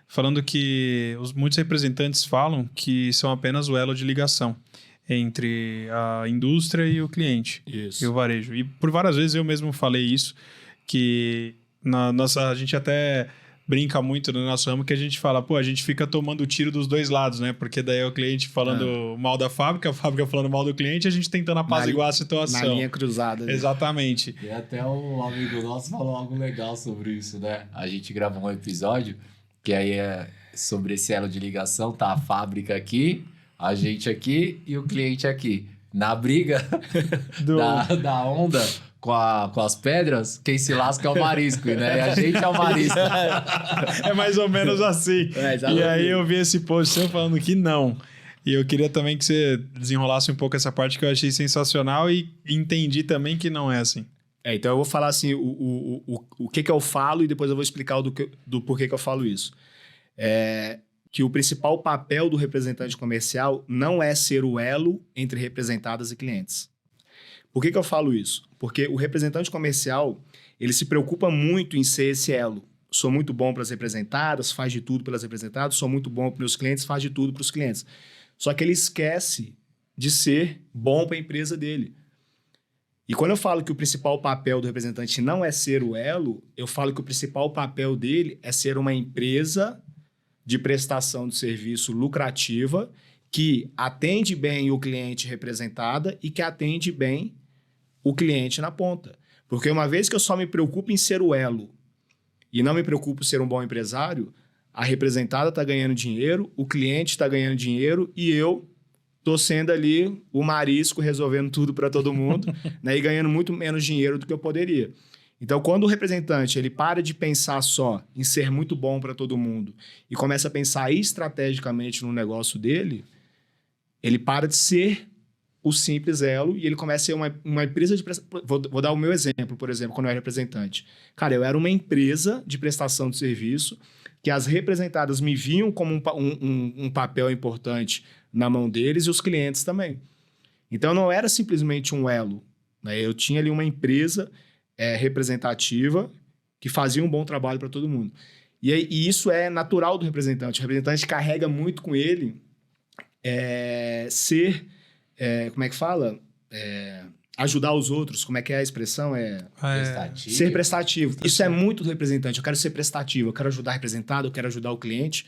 falando que muitos representantes falam que são apenas o elo de ligação entre a indústria e o cliente. Isso. E o varejo. E por várias vezes eu mesmo falei isso, que a gente até brinca muito no nosso ramo, que a gente fala, a gente fica tomando tiro dos dois lados, né? Porque daí é o cliente falando mal da fábrica, a fábrica falando mal do cliente, e a gente tentando apaziguar a situação. Na linha cruzada. Né? Exatamente. E até um amigo nosso falou algo legal sobre isso, né? A gente gravou um episódio que aí é sobre esse elo de ligação, tá a fábrica aqui, a gente aqui e o cliente aqui. Na briga da onda com as pedras, quem se lasca é o marisco, né? E a gente é o marisco. É mais ou menos assim. E aí eu vi esse post seu falando que não. E eu queria também que você desenrolasse um pouco essa parte que eu achei sensacional e entendi também que não é assim. Então eu vou falar assim, o que eu falo e depois eu vou explicar do porquê que eu falo isso. Que o principal papel do representante comercial não é ser o elo entre representadas e clientes. Por que eu falo isso? Porque o representante comercial, ele se preocupa muito em ser esse elo. Sou muito bom para as representadas, faz de tudo pelas representadas, sou muito bom para os clientes, faz de tudo para os clientes. Só que ele esquece de ser bom para a empresa dele. E quando eu falo que o principal papel do representante não é ser o elo, eu falo que o principal papel dele é ser uma empresa de prestação de serviço lucrativa que atende bem o cliente representada e que atende bem o cliente na ponta. Porque uma vez que eu só me preocupo em ser o elo e não me preocupo ser um bom empresário, a representada está ganhando dinheiro, o cliente está ganhando dinheiro e eu tô sendo ali o marisco resolvendo tudo para todo mundo, né, e ganhando muito menos dinheiro do que eu poderia. Então, quando o representante ele para de pensar só em ser muito bom para todo mundo e começa a pensar estrategicamente no negócio dele, ele para de ser o simples elo e ele começa a ser uma empresa de prestação. Vou dar o meu exemplo, por exemplo, quando eu era representante. Cara, eu era uma empresa de prestação de serviço que as representadas me viam como um papel importante na mão deles e os clientes também. Então, não era simplesmente um elo, né? Eu tinha ali uma empresa representativa que fazia um bom trabalho para todo mundo. E isso é natural do representante. O representante carrega muito com ele como é que fala? Ajudar os outros. Como é que é a expressão? Prestativo. Ser prestativo. Isso é muito do representante. Eu quero ser prestativo, eu quero ajudar o representado, eu quero ajudar o cliente.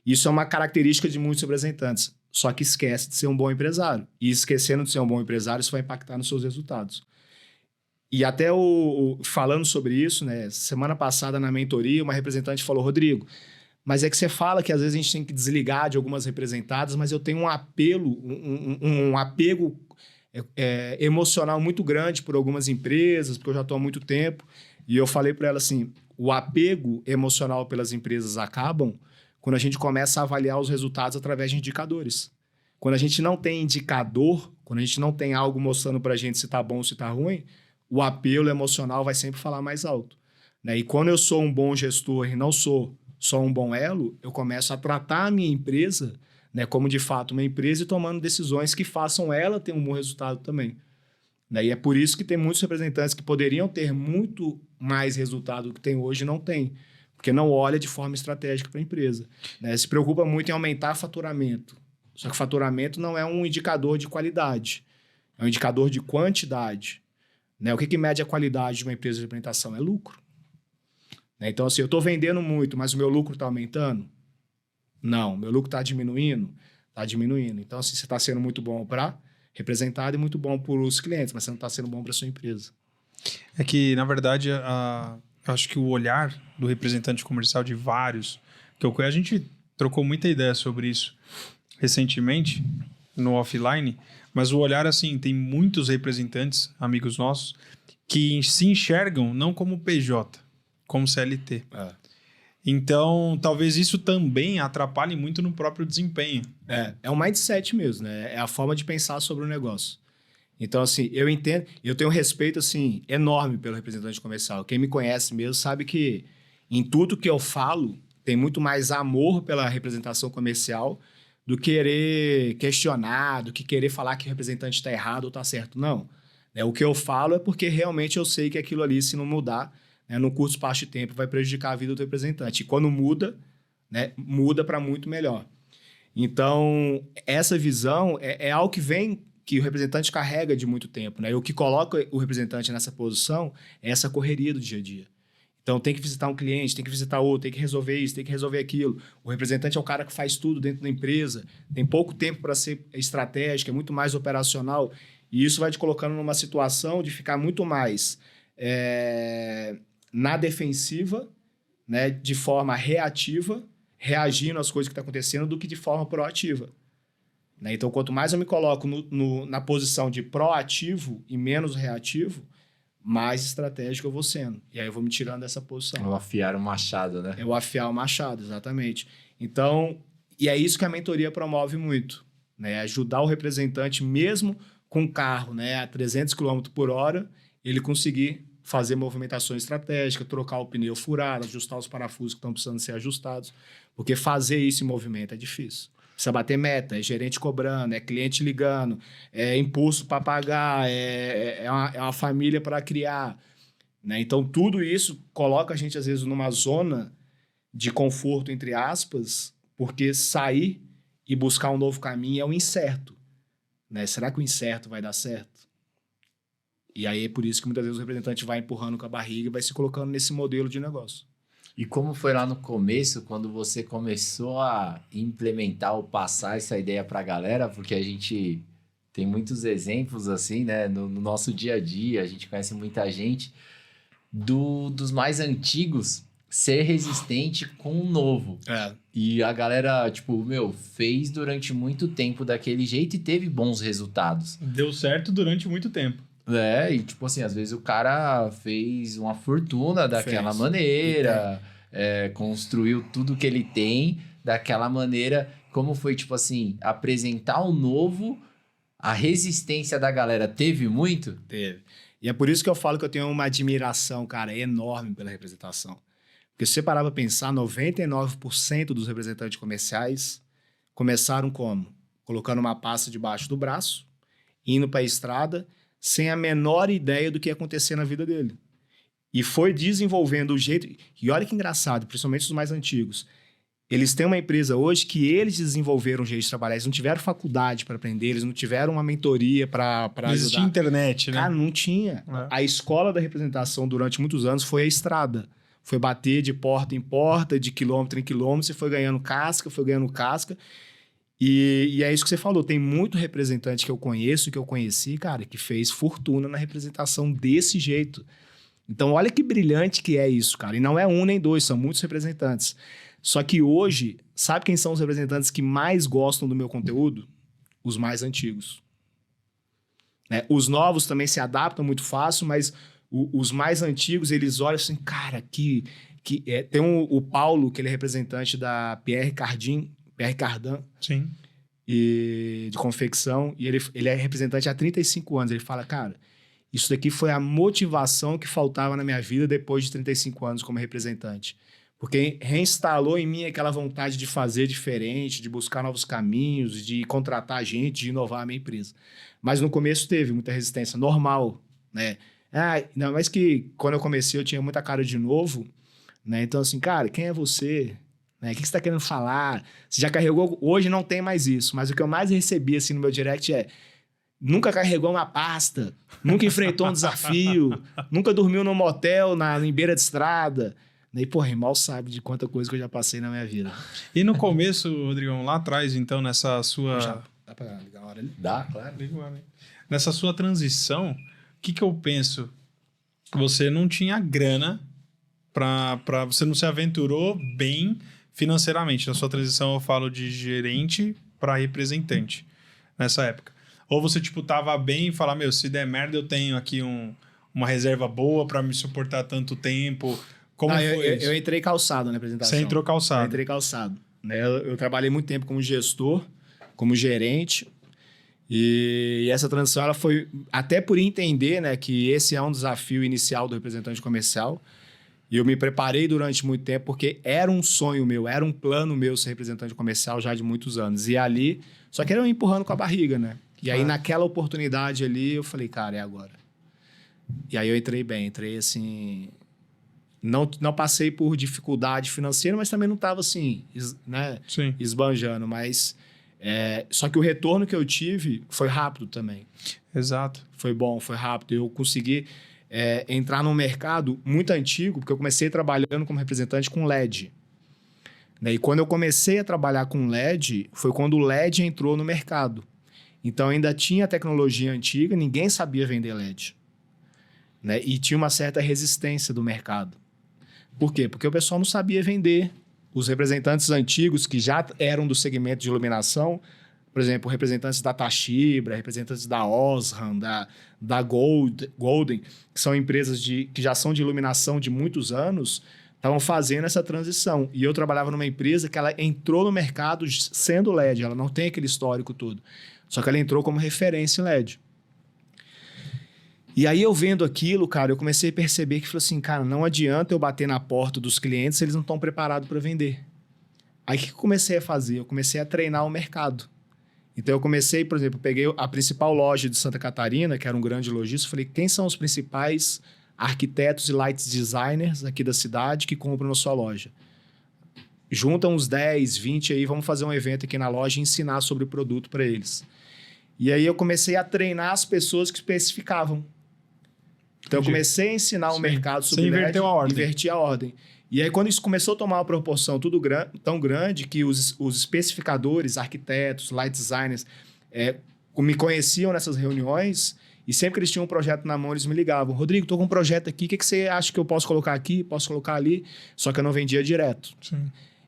Isso é uma característica de muitos representantes. Só que esquece de ser um bom empresário. E esquecendo de ser um bom empresário, isso vai impactar nos seus resultados. E até falando sobre isso, né? Semana passada na mentoria, uma representante falou, Rodrigo, mas é que você fala que às vezes a gente tem que desligar de algumas representadas, mas eu tenho um apelo emocional muito grande por algumas empresas, porque eu já estou há muito tempo. E eu falei para ela assim, o apego emocional pelas empresas acabam quando a gente começa a avaliar os resultados através de indicadores. Quando a gente não tem indicador, quando a gente não tem algo mostrando para a gente se está bom ou se está ruim, o apelo emocional vai sempre falar mais alto, né? E quando eu sou um bom gestor e não sou só um bom elo, eu começo a tratar a minha empresa, né, como de fato uma empresa e tomando decisões que façam ela ter um bom resultado também. Né? E é por isso que tem muitos representantes que poderiam ter muito mais resultado do que tem hoje e não tem, porque não olha de forma estratégica para a empresa. Né? Se preocupa muito em aumentar faturamento. Só que faturamento não é um indicador de qualidade, é um indicador de quantidade. Né? O que mede a qualidade de uma empresa de representação? É lucro. Né? Então, assim, eu estou vendendo muito, mas o meu lucro está aumentando? Não. Meu lucro está diminuindo? Está diminuindo. Então, assim, você está sendo muito bom para representado e muito bom para os clientes, mas você não está sendo bom para a sua empresa. É que, na verdade, eu acho que o olhar do representante comercial de vários, a gente trocou muita ideia sobre isso recentemente, no offline, mas o olhar, assim, tem muitos representantes, amigos nossos, que se enxergam não como PJ, como CLT. Então, talvez isso também atrapalhe muito no próprio desempenho. É um mindset mesmo, né? É a forma de pensar sobre o negócio. Então, assim, eu entendo, eu tenho um respeito, assim, enorme pelo representante comercial. Quem me conhece mesmo sabe que em tudo que eu falo, tem muito mais amor pela representação comercial do que querer questionar, do que querer falar que o representante está errado ou está certo. Não. O que eu falo é porque realmente eu sei que aquilo ali, se não mudar, né, no curto espaço de tempo, vai prejudicar a vida do representante. E quando muda, né, muda para muito melhor. Então, essa visão é algo que o representante carrega de muito tempo. Né? E o que coloca o representante nessa posição é essa correria do dia a dia. Então, tem que visitar um cliente, tem que visitar outro, tem que resolver isso, tem que resolver aquilo. O representante é o cara que faz tudo dentro da empresa, tem pouco tempo para ser estratégico, é muito mais operacional. E isso vai te colocando numa situação de ficar muito mais na defensiva, né, de forma reativa, reagindo às coisas que estão acontecendo, do que de forma proativa. Né? Então, quanto mais eu me coloco na posição de proativo e menos reativo, mais estratégico eu vou sendo. E aí eu vou me tirando dessa posição. É o afiar o machado, né? É o afiar o machado, exatamente. Então, e é isso que a mentoria promove muito. Né? Ajudar o representante, mesmo com carro, né, a 300 km por hora, ele conseguir fazer movimentações estratégicas, trocar o pneu furado, ajustar os parafusos que estão precisando ser ajustados. Porque fazer isso em movimento é difícil. Precisa bater meta, é gerente cobrando, é cliente ligando, é imposto para pagar, é uma família para criar. Né? Então, tudo isso coloca a gente, às vezes, numa zona de conforto, entre aspas, porque sair e buscar um novo caminho é o incerto. Né? Será que o incerto vai dar certo? E aí é por isso que muitas vezes o representante vai empurrando com a barriga e vai se colocando nesse modelo de negócio. E como foi lá no começo, quando você começou a implementar ou passar essa ideia para a galera? Porque a gente tem muitos exemplos assim, né? No nosso dia a dia, a gente conhece muita gente dos mais antigos ser resistente com o novo. É. E a galera, tipo, fez durante muito tempo daquele jeito e teve bons resultados. Deu certo durante muito tempo. E tipo assim, às vezes o cara fez uma fortuna daquela Fez. maneira, construiu tudo que ele tem daquela maneira. Como foi, tipo assim, apresentar o novo, a resistência da galera teve muito? Teve. E é por isso que eu falo que eu tenho uma admiração, cara, enorme pela representação. Porque se você parar pra pensar, 99% dos representantes comerciais começaram como? Colocando uma pasta debaixo do braço, indo pra estrada, sem a menor ideia do que ia acontecer na vida dele. E foi desenvolvendo o jeito... E olha que engraçado, principalmente os mais antigos. Eles têm uma empresa hoje que eles desenvolveram o jeito de trabalhar. Eles não tiveram faculdade para aprender, eles não tiveram uma mentoria para ajudar. Não existia internet, né? Cara, não tinha. A escola da representação durante muitos anos foi a estrada. Foi bater de porta em porta, de quilômetro em quilômetro, você foi ganhando casca, E é isso que você falou. Tem muito representante que eu conheço, que eu conheci, cara, que fez fortuna na representação desse jeito. Então, olha que brilhante que é isso, cara. E não é um nem dois, são muitos representantes. Só que hoje, sabe quem são os representantes que mais gostam do meu conteúdo? Os mais antigos. Os novos também se adaptam muito fácil, mas os mais antigos, eles olham assim, cara, tem o Paulo, que ele é representante da Pierre Cardin, Sim. de confecção, e ele é representante há 35 anos. Ele fala, cara, isso daqui foi a motivação que faltava na minha vida depois de 35 anos como representante. Porque reinstalou em mim aquela vontade de fazer diferente, de buscar novos caminhos, de contratar gente, de inovar a minha empresa. Mas no começo teve muita resistência, normal, né? Ainda mais que quando eu comecei eu tinha muita cara de novo, né? Então assim, cara, quem é você? O que você está querendo falar? Você já carregou... Hoje não tem mais isso, mas o que eu mais recebi assim, no meu direct é: nunca carregou uma pasta, nunca enfrentou um desafio, nunca dormiu num motel em beira de estrada. E, porra, mal sabe de quanta coisa que eu já passei na minha vida. E no começo, Rodrigão, lá atrás, então, nessa sua... Dá pra ligar uma hora ali? Dá, claro. Nessa sua transição, o que eu penso? Você não tinha grana você não se aventurou bem financeiramente. Na sua transição, eu falo de gerente para representante, nessa época. Ou você, tipo, tava bem e falava, se der merda, eu tenho aqui uma reserva boa para me suportar tanto tempo... Como foi isso? Eu entrei calçado na apresentação. Você entrou calçado. Eu entrei calçado. Eu trabalhei muito tempo como gestor, como gerente. E essa transição ela foi até por entender, né, que esse é um desafio inicial do representante comercial. E eu me preparei durante muito tempo porque era um sonho meu, era um plano meu ser representante comercial já de muitos anos. E ali, só que era eu empurrando com a barriga, né? E aí naquela oportunidade ali eu falei, cara, é agora. E aí eu entrei bem, entrei assim... Não passei por dificuldade financeira, mas também não estava assim, né, esbanjando. Mas só que o retorno que eu tive foi rápido também. Exato. Foi bom, foi rápido. Eu consegui entrar num mercado muito antigo, porque eu comecei trabalhando como representante com LED. Né? E quando eu comecei a trabalhar com LED, foi quando o LED entrou no mercado. Então ainda tinha tecnologia antiga, ninguém sabia vender LED. Né? E tinha uma certa resistência do mercado. Por quê? Porque o pessoal não sabia vender. Os representantes antigos que já eram do segmento de iluminação, por exemplo, representantes da Toshiba, representantes da Osram, da Golden, que são empresas que já são de iluminação de muitos anos, estavam fazendo essa transição. E eu trabalhava numa empresa que ela entrou no mercado sendo LED, ela não tem aquele histórico todo. Só que ela entrou como referência em LED. E aí eu vendo aquilo, cara, eu comecei a perceber que, falei assim, cara, não adianta eu bater na porta dos clientes se eles não estão preparados para vender. Aí o que eu comecei a fazer? Eu comecei a treinar o mercado. Então eu comecei, por exemplo, peguei a principal loja de Santa Catarina, que era um grande lojista, falei, quem são os principais arquitetos e light designers aqui da cidade que compram na sua loja? Junta uns 10, 20 aí, vamos fazer um evento aqui na loja e ensinar sobre o produto para eles. E aí eu comecei a treinar as pessoas que especificavam. Então, eu comecei a ensinar o mercado sobre LED. Você inverteu a ordem. Inverti a ordem. E aí, quando isso começou a tomar uma proporção tão grande que os especificadores, arquitetos, light designers, me conheciam nessas reuniões E sempre que eles tinham um projeto na mão, eles me ligavam. Rodrigo, tô com um projeto aqui, o que você acha que eu posso colocar aqui? Posso colocar ali? Só que eu não vendia direto. Sim.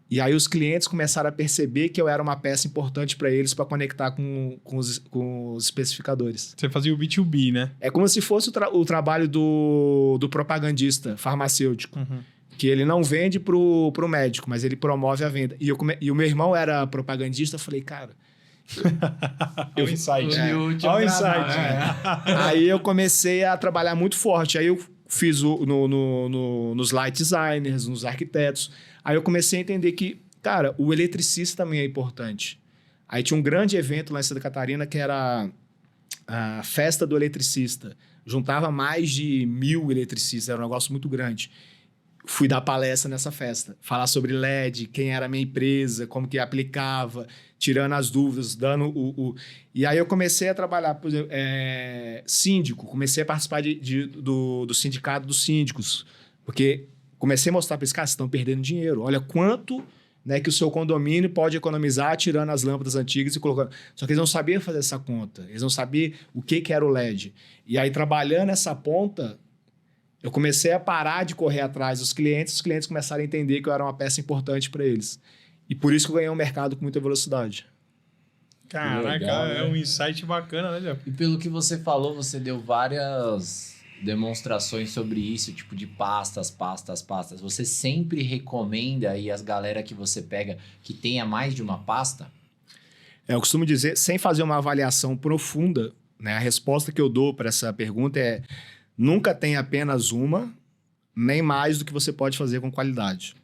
E aí os clientes começaram a perceber que eu era uma peça importante para eles para conectar com os especificadores. Você fazia o B2B, né? É como se fosse o trabalho do propagandista farmacêutico. Uhum. Que ele não vende pro médico, mas ele promove a venda. E o meu irmão era propagandista, eu falei, cara... Olha o insight. Olha o insight. Aí eu comecei a trabalhar muito forte. Aí eu fiz nos light designers, nos arquitetos. Aí eu comecei a entender que, cara, o eletricista também é importante. Aí tinha um grande evento lá em Santa Catarina que era a Festa do Eletricista. Juntava mais de 1.000 eletricistas, era um negócio muito grande. Fui dar palestra nessa festa, falar sobre LED, quem era a minha empresa, como que aplicava, tirando as dúvidas, dando E aí eu comecei a trabalhar, por exemplo, síndico, comecei a participar do sindicato dos síndicos, porque comecei a mostrar para eles, caras, estão perdendo dinheiro, olha quanto, né, que o seu condomínio pode economizar tirando as lâmpadas antigas e colocando... Só que eles não sabiam fazer essa conta, eles não sabiam o que era o LED. E aí, trabalhando essa ponta... Eu comecei a parar de correr atrás dos clientes, os clientes começaram a entender que eu era uma peça importante para eles. E por isso que eu ganhei um mercado com muita velocidade. Caraca, legal, né? É um insight bacana, né, Jeff? E pelo que você falou, você deu várias demonstrações sobre isso, tipo de pastas. Você sempre recomenda aí as galera que você pega que tenha mais de uma pasta? Eu costumo dizer, sem fazer uma avaliação profunda, né, a resposta que eu dou para essa pergunta é: nunca tem apenas uma, nem mais do que você pode fazer com qualidade.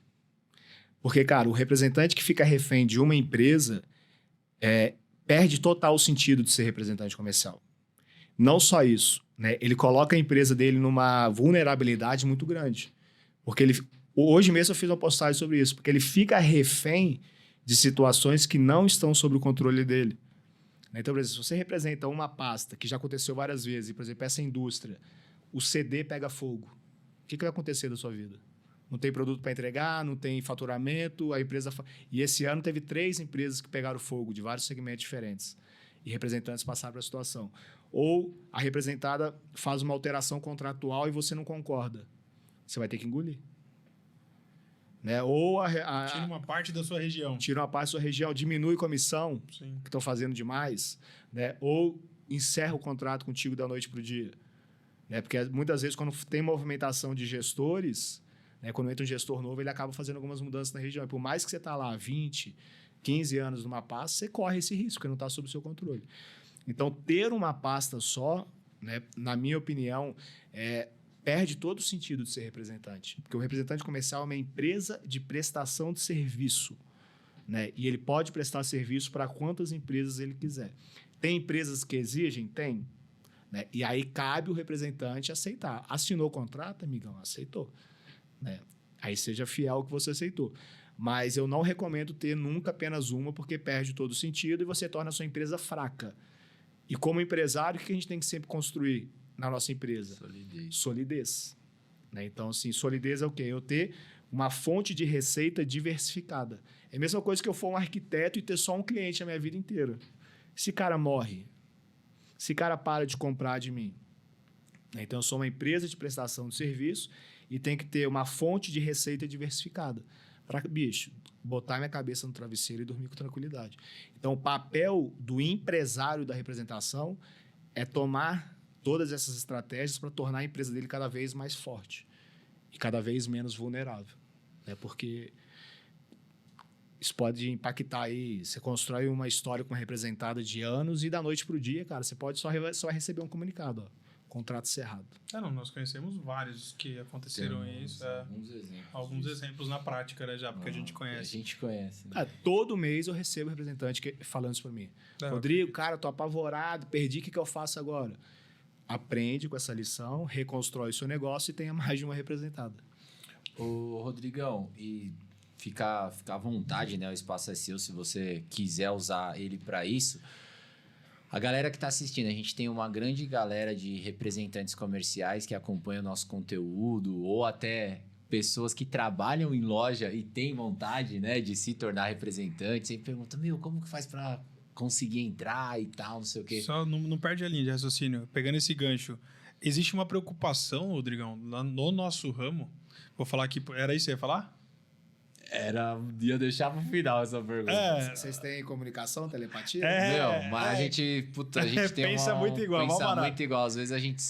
Porque, cara, o representante que fica refém de uma empresa perde total o sentido de ser representante comercial. Não só isso, né? Ele coloca a empresa dele numa vulnerabilidade muito grande. Porque hoje mesmo eu fiz uma postagem sobre isso, porque ele fica refém de situações que não estão sob o controle dele. Então, por exemplo, se você representa uma pasta, que já aconteceu várias vezes, por exemplo, essa indústria, o CD pega fogo. O que vai acontecer da sua vida? Não tem produto para entregar, não tem faturamento, a empresa... E esse ano teve 3 empresas que pegaram fogo, de vários segmentos diferentes. E representantes passaram para a situação. Ou a representada faz uma alteração contratual e você não concorda. Você vai ter que engolir. Né? Ou Tira uma parte da sua região. Tira uma parte da sua região, diminui comissão, Sim. que estão fazendo demais, né? Ou encerra o contrato contigo da noite para o dia. Né? Porque muitas vezes, quando tem movimentação de gestores, né? Quando entra um gestor novo, ele acaba fazendo algumas mudanças na região. E por mais que você está lá 20, 15 anos numa pasta, você corre esse risco, porque não está sob o seu controle. Então, ter uma pasta só, né? Na minha opinião, perde todo o sentido de ser representante. Porque o representante comercial é uma empresa de prestação de serviço. Né? E ele pode prestar serviço para quantas empresas ele quiser. Tem empresas que exigem? Tem. Né? E aí cabe o representante aceitar. Assinou o contrato, amigão? Aceitou. Né? Aí seja fiel ao que você aceitou. Mas eu não recomendo ter nunca apenas uma, porque perde todo o sentido e você torna a sua empresa fraca. E como empresário, o que a gente tem que sempre construir na nossa empresa? Solidez. Né? Então, assim, solidez é o quê? Eu ter uma fonte de receita diversificada. É a mesma coisa que eu for um arquiteto e ter só um cliente a minha vida inteira. Esse cara morre. Esse cara para de comprar de mim. Então, eu sou uma empresa de prestação de serviço e tem que ter uma fonte de receita diversificada. Para, bicho, botar minha cabeça no travesseiro e dormir com tranquilidade. Então, o papel do empresário da representação é tomar todas essas estratégias para tornar a empresa dele cada vez mais forte e cada vez menos vulnerável. Né? Porque isso pode impactar aí. Você constrói uma história com uma representada de anos e da noite para o dia, cara, você pode só receber um comunicado, ó. Contrato cerrado. Não, nós conhecemos vários que aconteceram isso. Alguns exemplos na prática, né, já, porque a gente conhece. A gente conhece. Né? Todo mês eu recebo representante falando isso para mim. Rodrigo, cara, eu tô apavorado, perdi, o que eu faço agora? Aprende com essa lição, reconstrói o seu negócio e tenha mais de uma representada. Ô, Rodrigão, e ficar à vontade, né? O espaço é seu, se você quiser usar ele para isso. A galera que está assistindo, a gente tem uma grande galera de representantes comerciais que acompanham o nosso conteúdo, ou até pessoas que trabalham em loja e têm vontade, né, de se tornar representante. Sempre perguntam, como que faz para conseguir entrar e tal, não sei o quê. Só não perde a linha de raciocínio. Pegando esse gancho, existe uma preocupação, Rodrigão, lá no nosso ramo. Vou falar aqui, era isso que você ia falar? Ia deixar pro final essa pergunta. Vocês têm comunicação, telepatia? Meu, mas a gente tem pensa muito igual, vamos pensa parar. muito igual. Às vezes a gente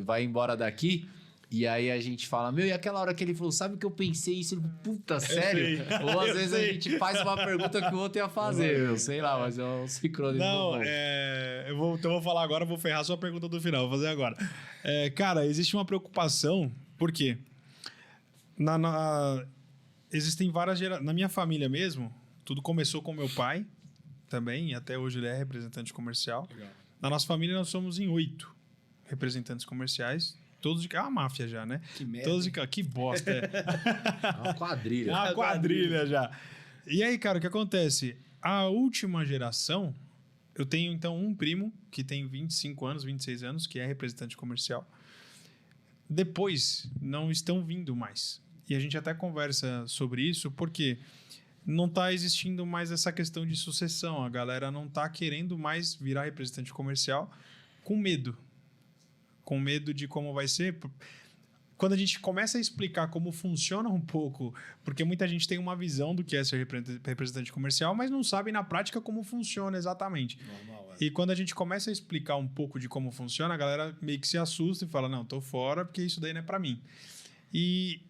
vai embora daqui e aí a gente fala, meu, e aquela hora que ele falou, sabe que eu pensei isso? Ele falou, puta, sério? sei. Ou às Eu vezes sei. a gente faz uma pergunta que o outro ia fazer, meu, sei lá, mas é um sincronismo Não, bom. então eu vou falar agora, vou ferrar sua pergunta do final, vou fazer agora. Cara, existe uma preocupação, por quê? Existem várias gerações. Na minha família mesmo, tudo começou com meu pai também, e até hoje ele é representante comercial. Legal. Na nossa família nós somos em 8 representantes comerciais, todos de... É uma máfia já, né? Que merda, Todos de... Que bosta, É uma quadrilha. É uma quadrilha já. E aí, cara, o que acontece? A última geração, eu tenho então um primo que tem 25 anos, 26 anos, que é representante comercial. Depois, não estão vindo mais. E a gente até conversa sobre isso, porque não está existindo mais essa questão de sucessão. A galera não está querendo mais virar representante comercial com medo. Com medo de como vai ser. Quando a gente começa a explicar como funciona um pouco, porque muita gente tem uma visão do que é ser representante comercial, mas não sabe na prática como funciona exatamente. Normal, E quando a gente começa a explicar um pouco de como funciona, a galera meio que se assusta e fala, não, tô fora porque isso daí não é para mim. E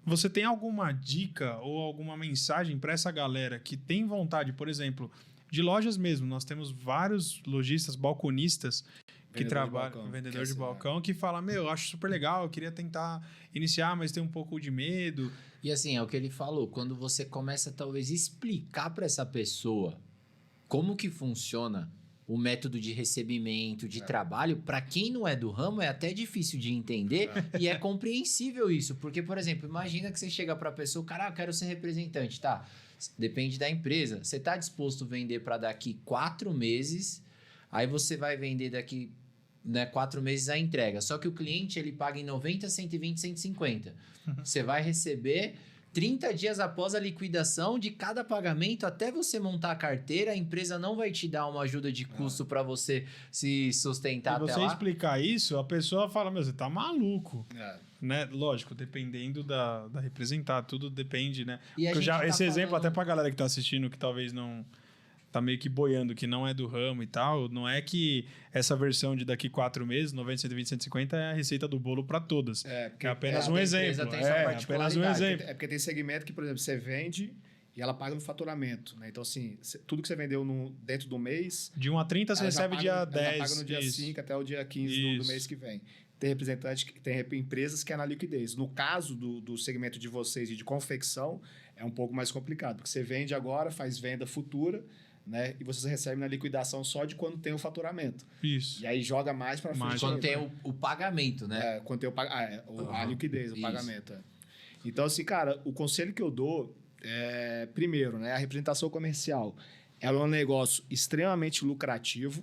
você tem alguma dica ou alguma mensagem para essa galera que tem vontade, por exemplo, de lojas mesmo? Nós temos vários lojistas, balconistas que trabalham, vendedor de balcão, que fala, meu, eu acho super legal, eu queria tentar iniciar, mas tem um pouco de medo. E assim, é o que ele falou, quando você começa talvez explicar para essa pessoa como que funciona o método de recebimento, de trabalho, para quem não é do ramo, é até difícil de entender e é compreensível isso. Porque, por exemplo, imagina que você chega para a pessoa, cara, eu quero ser representante, tá? Depende da empresa. Você está disposto a vender para daqui 4 meses, aí você vai vender daqui 4 meses a entrega. Só que o cliente, ele paga em 90, 120, 150. Você vai receber 30 dias após a liquidação de cada pagamento, até você montar a carteira, a empresa não vai te dar uma ajuda de custo para você se sustentar Se até você lá. explicar isso, a pessoa fala, meu, você tá maluco. É. Né? Lógico, dependendo da representar, tudo depende, né? E a Porque gente tá esse exemplo, falando- até pra galera que tá assistindo, que talvez não... Tá meio que boiando, que não é do ramo e tal. Não é que essa versão de daqui 4 meses, 90, 120, 150, é a receita do bolo para todas. Porque É apenas cada um empresa exemplo. tem sua É apenas um particularidade. exemplo. É porque tem segmento que, por exemplo, você vende e ela paga no faturamento, né? Então, assim, tudo que você vendeu dentro do mês... De 1 a 30 você ela já recebe paga dia ela 10. já paga no dia isso. 5 até o dia 15 do Isso. mês que vem. Tem representante, tem empresas que é na liquidez. No caso do segmento de vocês e de confecção, é um pouco mais complicado, porque você vende agora, faz venda futura, né? E você recebe na liquidação só de quando tem o faturamento. Isso. E aí joga mais para frente. Quando ainda. tem o pagamento, né? Quando tem a liquidez, o Isso. pagamento. Então, assim, cara, o conselho que eu dou é, primeiro, né? A representação comercial. Ela é um negócio extremamente lucrativo.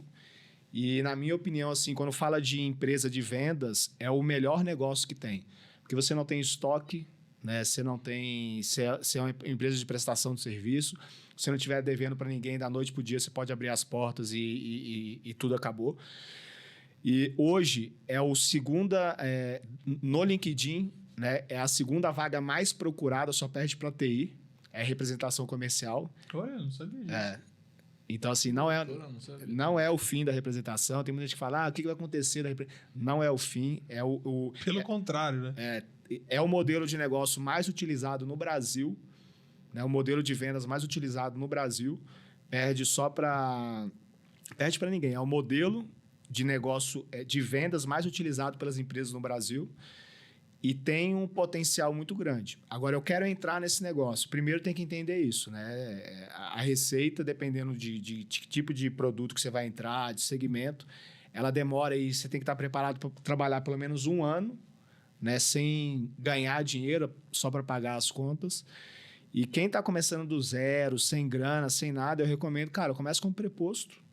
E, na minha opinião, assim, quando fala de empresa de vendas, é o melhor negócio que tem. Porque você não tem estoque, né? Você não tem... Você é uma empresa de prestação de serviço. Se você não estiver devendo para ninguém, da noite para o dia, você pode abrir as portas e tudo acabou. E hoje é o segunda... no LinkedIn, né? É a segunda vaga mais procurada, só perde para TI. É representação comercial. Olha, não sabia disso. Então, assim, não é o fim da representação. Tem muita gente que fala, o que vai acontecer da representação? Não é o fim, Pelo contrário, né? é o modelo de negócio mais utilizado no Brasil, né? O modelo de vendas mais utilizado no Brasil. Perde para ninguém. É o modelo de negócio de vendas mais utilizado pelas empresas no Brasil e tem um potencial muito grande. Agora, eu quero entrar nesse negócio. Primeiro, tem que entender isso, né? A receita, dependendo de tipo de produto que você vai entrar, de segmento, ela demora e você tem que estar preparado para trabalhar pelo menos 1 ano, né? Sem ganhar dinheiro, só para pagar as contas. E quem está começando do zero, sem grana, sem nada, eu recomendo, cara, comece com preposto.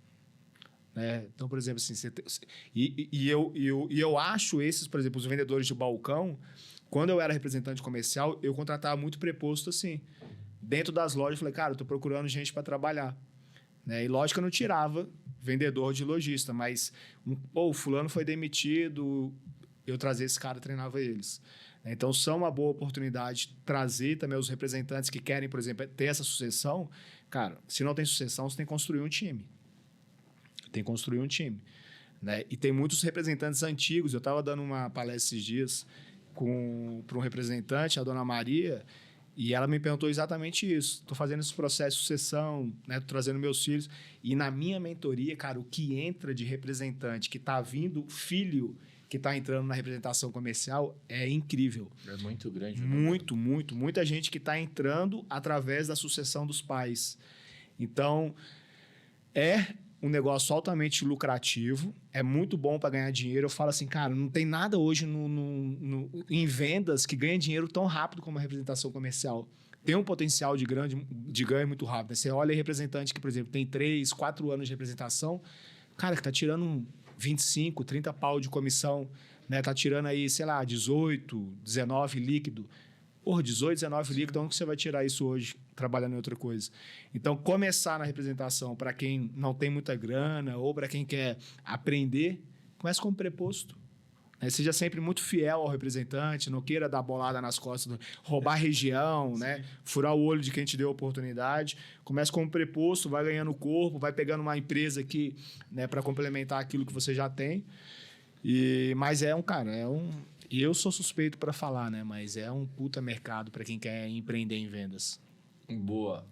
Né? Então, por exemplo, assim, eu acho esses, por exemplo, os vendedores de balcão, quando eu era representante comercial, eu contratava muito preposto assim. Dentro das lojas, eu falei, cara, eu tô procurando gente para trabalhar. né? E lógico que eu não tirava vendedor de lojista, mas o fulano foi demitido, eu trazia esse cara e treinava eles. Então, são uma boa oportunidade trazer também os representantes que querem, por exemplo, ter essa sucessão. Cara, se não tem sucessão, você tem que construir um time. Tem que construir um time. Né? E tem muitos representantes antigos. Eu estava dando uma palestra esses dias para um representante, a dona Maria, e ela me perguntou exatamente isso. Estou fazendo esse processo de sucessão, né? Tô trazendo meus filhos. E na minha mentoria, cara, o que entra de representante que está vindo, filho que está entrando na representação comercial, é incrível. É muito grande. Muito, muito. Muita gente que está entrando através da sucessão dos pais. Então, é um negócio altamente lucrativo, é muito bom para ganhar dinheiro. Eu falo assim, cara, não tem nada hoje em vendas que ganha dinheiro tão rápido como a representação comercial. Tem um potencial de ganho muito rápido. Você olha representante que, por exemplo, tem 3, 4 anos de representação, cara, que está tirando 25, 30 pau de comissão, né? Tá tirando aí, sei lá, 18, 19 líquido. Porra, 18, 19 líquido, onde você vai tirar isso hoje, trabalhando em outra coisa? Então, começar na representação, para quem não tem muita grana ou para quem quer aprender, comece como preposto. Né? Seja sempre muito fiel ao representante, não queira dar bolada nas costas, roubar região, né? Furar o olho de quem te deu a oportunidade. Comece como preposto, vai ganhando corpo, vai pegando uma empresa aqui, né, para complementar aquilo que você já tem. Mas e eu sou suspeito para falar, né? Mas é um puta mercado para quem quer empreender em vendas. Boa.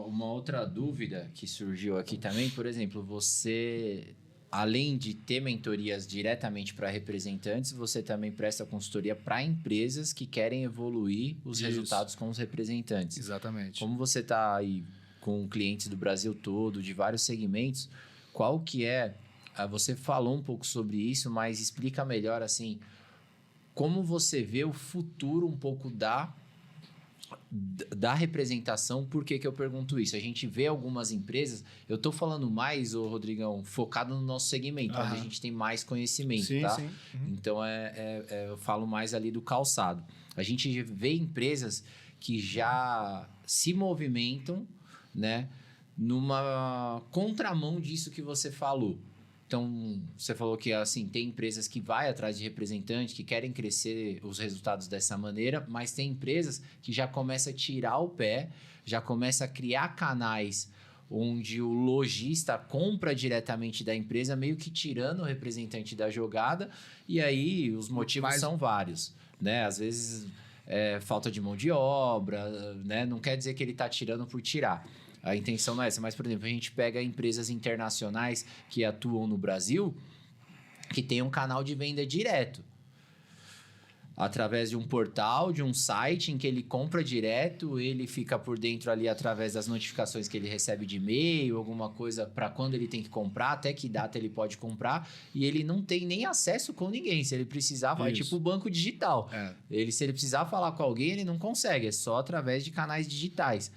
Uma outra dúvida que surgiu aqui também, por exemplo, você, além de ter mentorias diretamente para representantes, você também presta consultoria para empresas que querem evoluir os resultados com os representantes. Exatamente. Como você está aí com clientes do Brasil todo, de vários segmentos, qual que é... Você falou um pouco sobre isso, mas explica melhor, assim, como você vê o futuro um pouco da representação. Por que eu pergunto isso? A gente vê algumas empresas... Eu estou falando mais, Rodrigão, focado no nosso segmento, onde a gente tem mais conhecimento, sim, tá? Sim. Uhum. Então, eu falo mais ali do calçado. A gente vê empresas que já se movimentam, né, numa contramão disso que você falou. Então, você falou que assim, tem empresas que vai atrás de representante, que querem crescer os resultados dessa maneira, mas tem empresas que já começam a tirar o pé, já começam a criar canais onde o lojista compra diretamente da empresa, meio que tirando o representante da jogada, e aí os motivos são vários, né? Às vezes falta de mão de obra, né? Não quer dizer que ele está tirando por tirar. A intenção não é essa, mas, por exemplo, a gente pega empresas internacionais que atuam no Brasil, que tem um canal de venda direto. Através de um portal, de um site em que ele compra direto, ele fica por dentro ali através das notificações que ele recebe de e-mail, alguma coisa para quando ele tem que comprar, até que data ele pode comprar, e ele não tem nem acesso com ninguém. Se ele precisar, vai tipo o banco digital. Se ele precisar falar com alguém, ele não consegue, é só através de canais digitais.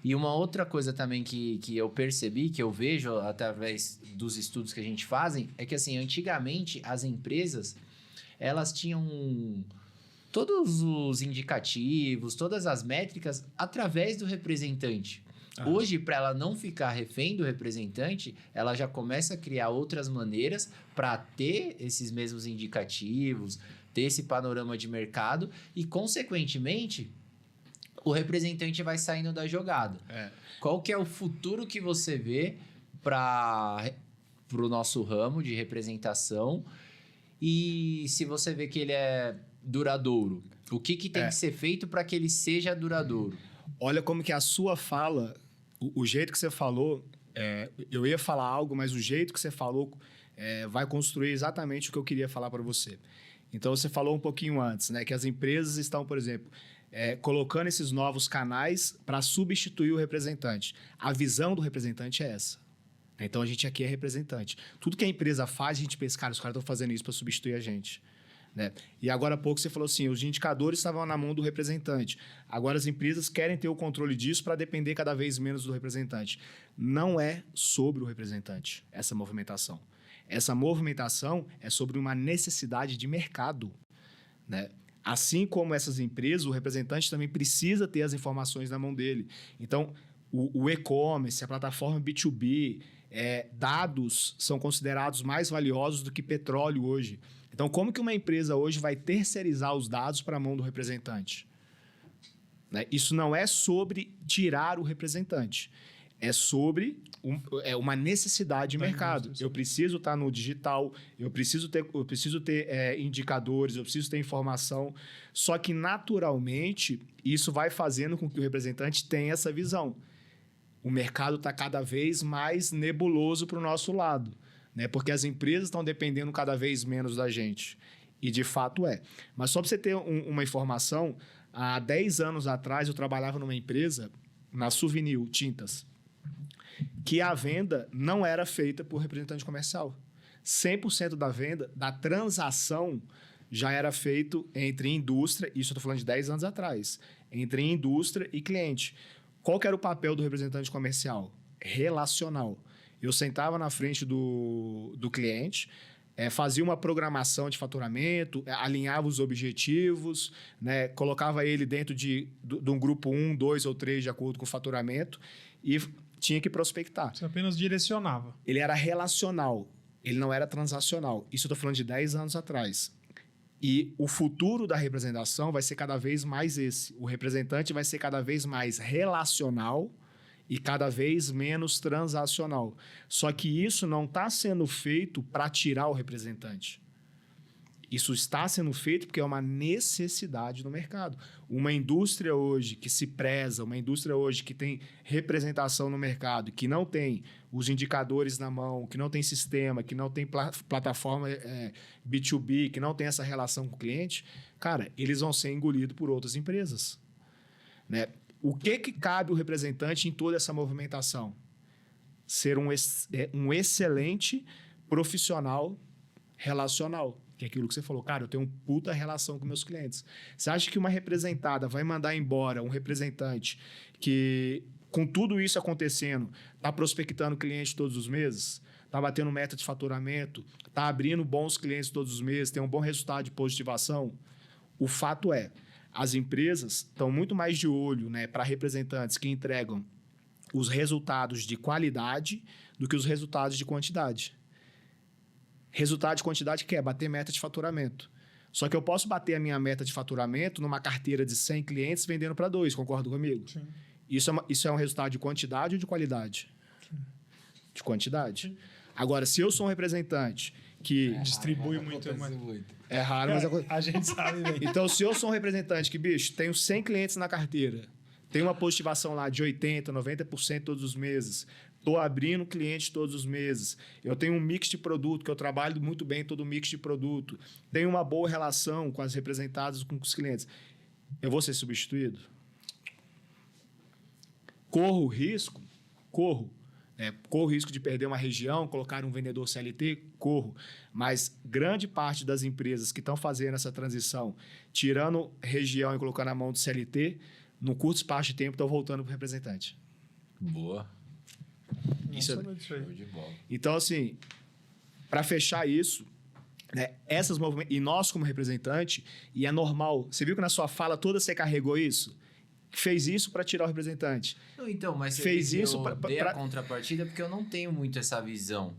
E uma outra coisa também que eu percebi, que eu vejo através dos estudos que a gente fazem, é que assim, antigamente as empresas, elas tinham todos os indicativos, todas as métricas através do representante. Hoje, para ela não ficar refém do representante, ela já começa a criar outras maneiras para ter esses mesmos indicativos, ter esse panorama de mercado e, consequentemente, o representante vai saindo da jogada. Qual que é o futuro que você vê para o nosso ramo de representação? E se você vê que ele é duradouro, o que tem que ser feito para que ele seja duradouro? Olha como que a sua fala, o jeito que você falou, eu ia falar algo, mas o jeito que você falou vai construir exatamente o que eu queria falar para você. Então, você falou um pouquinho antes, né, que as empresas estão, por exemplo, colocando esses novos canais para substituir o representante. A visão do representante é essa. Então, a gente aqui é representante. Tudo que a empresa faz, a gente pensa, cara, os caras estão fazendo isso para substituir a gente. Né? E agora há pouco você falou assim, os indicadores estavam na mão do representante. Agora as empresas querem ter o controle disso para depender cada vez menos do representante. Não é sobre o representante essa movimentação. Essa movimentação é sobre uma necessidade de mercado. Né? Assim como essas empresas, o representante também precisa ter as informações na mão dele. Então, o e-commerce, a plataforma B2B, dados são considerados mais valiosos do que petróleo hoje. Então, como que uma empresa hoje vai terceirizar os dados para a mão do representante? Né? Isso não é sobre tirar o representante. É sobre uma necessidade de mercado. Eu preciso estar no digital, eu preciso ter indicadores, eu preciso ter informação. Só que, naturalmente, isso vai fazendo com que o representante tenha essa visão. O mercado está cada vez mais nebuloso para o nosso lado, né? Porque as empresas estão dependendo cada vez menos da gente. E, de fato, é. Mas só para você ter uma informação, há 10 anos atrás eu trabalhava numa empresa, na Souvenir Tintas, que a venda não era feita por representante comercial. 100% da venda, da transação, já era feito entre indústria, isso eu estou falando de 10 anos atrás, entre indústria e cliente. Qual que era o papel do representante comercial? Relacional. Eu sentava na frente do cliente, fazia uma programação de faturamento, alinhava os objetivos, né, colocava ele dentro de um grupo 1, 2 ou 3, de acordo com o faturamento, e tinha que prospectar. Você apenas direcionava. Ele era relacional, ele não era transacional. Isso eu estou falando de 10 anos atrás. E o futuro da representação vai ser cada vez mais esse. O representante vai ser cada vez mais relacional e cada vez menos transacional. Só que isso não está sendo feito para tirar o representante. Isso está sendo feito porque é uma necessidade no mercado. Uma indústria hoje que se preza, uma indústria hoje que tem representação no mercado, que não tem os indicadores na mão, que não tem sistema, que não tem plataforma B2B, que não tem essa relação com o cliente, cara, eles vão ser engolidos por outras empresas. Né? O que cabe o representante em toda essa movimentação? Ser um excelente profissional relacional. Que é aquilo que você falou, cara, eu tenho uma puta relação com meus clientes. Você acha que uma representada vai mandar embora um representante que, com tudo isso acontecendo, está prospectando cliente todos os meses, está batendo meta de faturamento, está abrindo bons clientes todos os meses, tem um bom resultado de positivação? O fato é, as empresas estão muito mais de olho, né, para representantes que entregam os resultados de qualidade do que os resultados de quantidade. Resultado de quantidade que é bater meta de faturamento. Só que eu posso bater a minha meta de faturamento numa carteira de 100 clientes vendendo para 2, concorda comigo? Sim. Isso é um resultado de quantidade ou de qualidade? Sim. De quantidade. Sim. Agora, se eu sou um representante que... distribui muito. É raro, mas... A gente sabe bem. Então, se eu sou um representante que, bicho, tenho 100 clientes na carteira, tenho uma positivação lá de 80%, 90% todos os meses, estou abrindo cliente todos os meses, eu tenho um mix de produto, que eu trabalho muito bem todo o mix de produto, tenho uma boa relação com as representadas, com os clientes, eu vou ser substituído? Corro o risco? Corro. Corro o risco de perder uma região, colocar um vendedor CLT? Corro. Mas grande parte das empresas que estão fazendo essa transição, tirando região e colocando na mão do CLT, no curto espaço de tempo estão voltando para o representante. Boa. Isso Não disso aí. Show de bola. Então, assim, para fechar isso, né, e nós como representante, e é normal, você viu que na sua fala toda você carregou isso? Fez isso para tirar o representante. Não, então, mas Fez isso eu dei a contrapartida porque eu não tenho muito essa visão,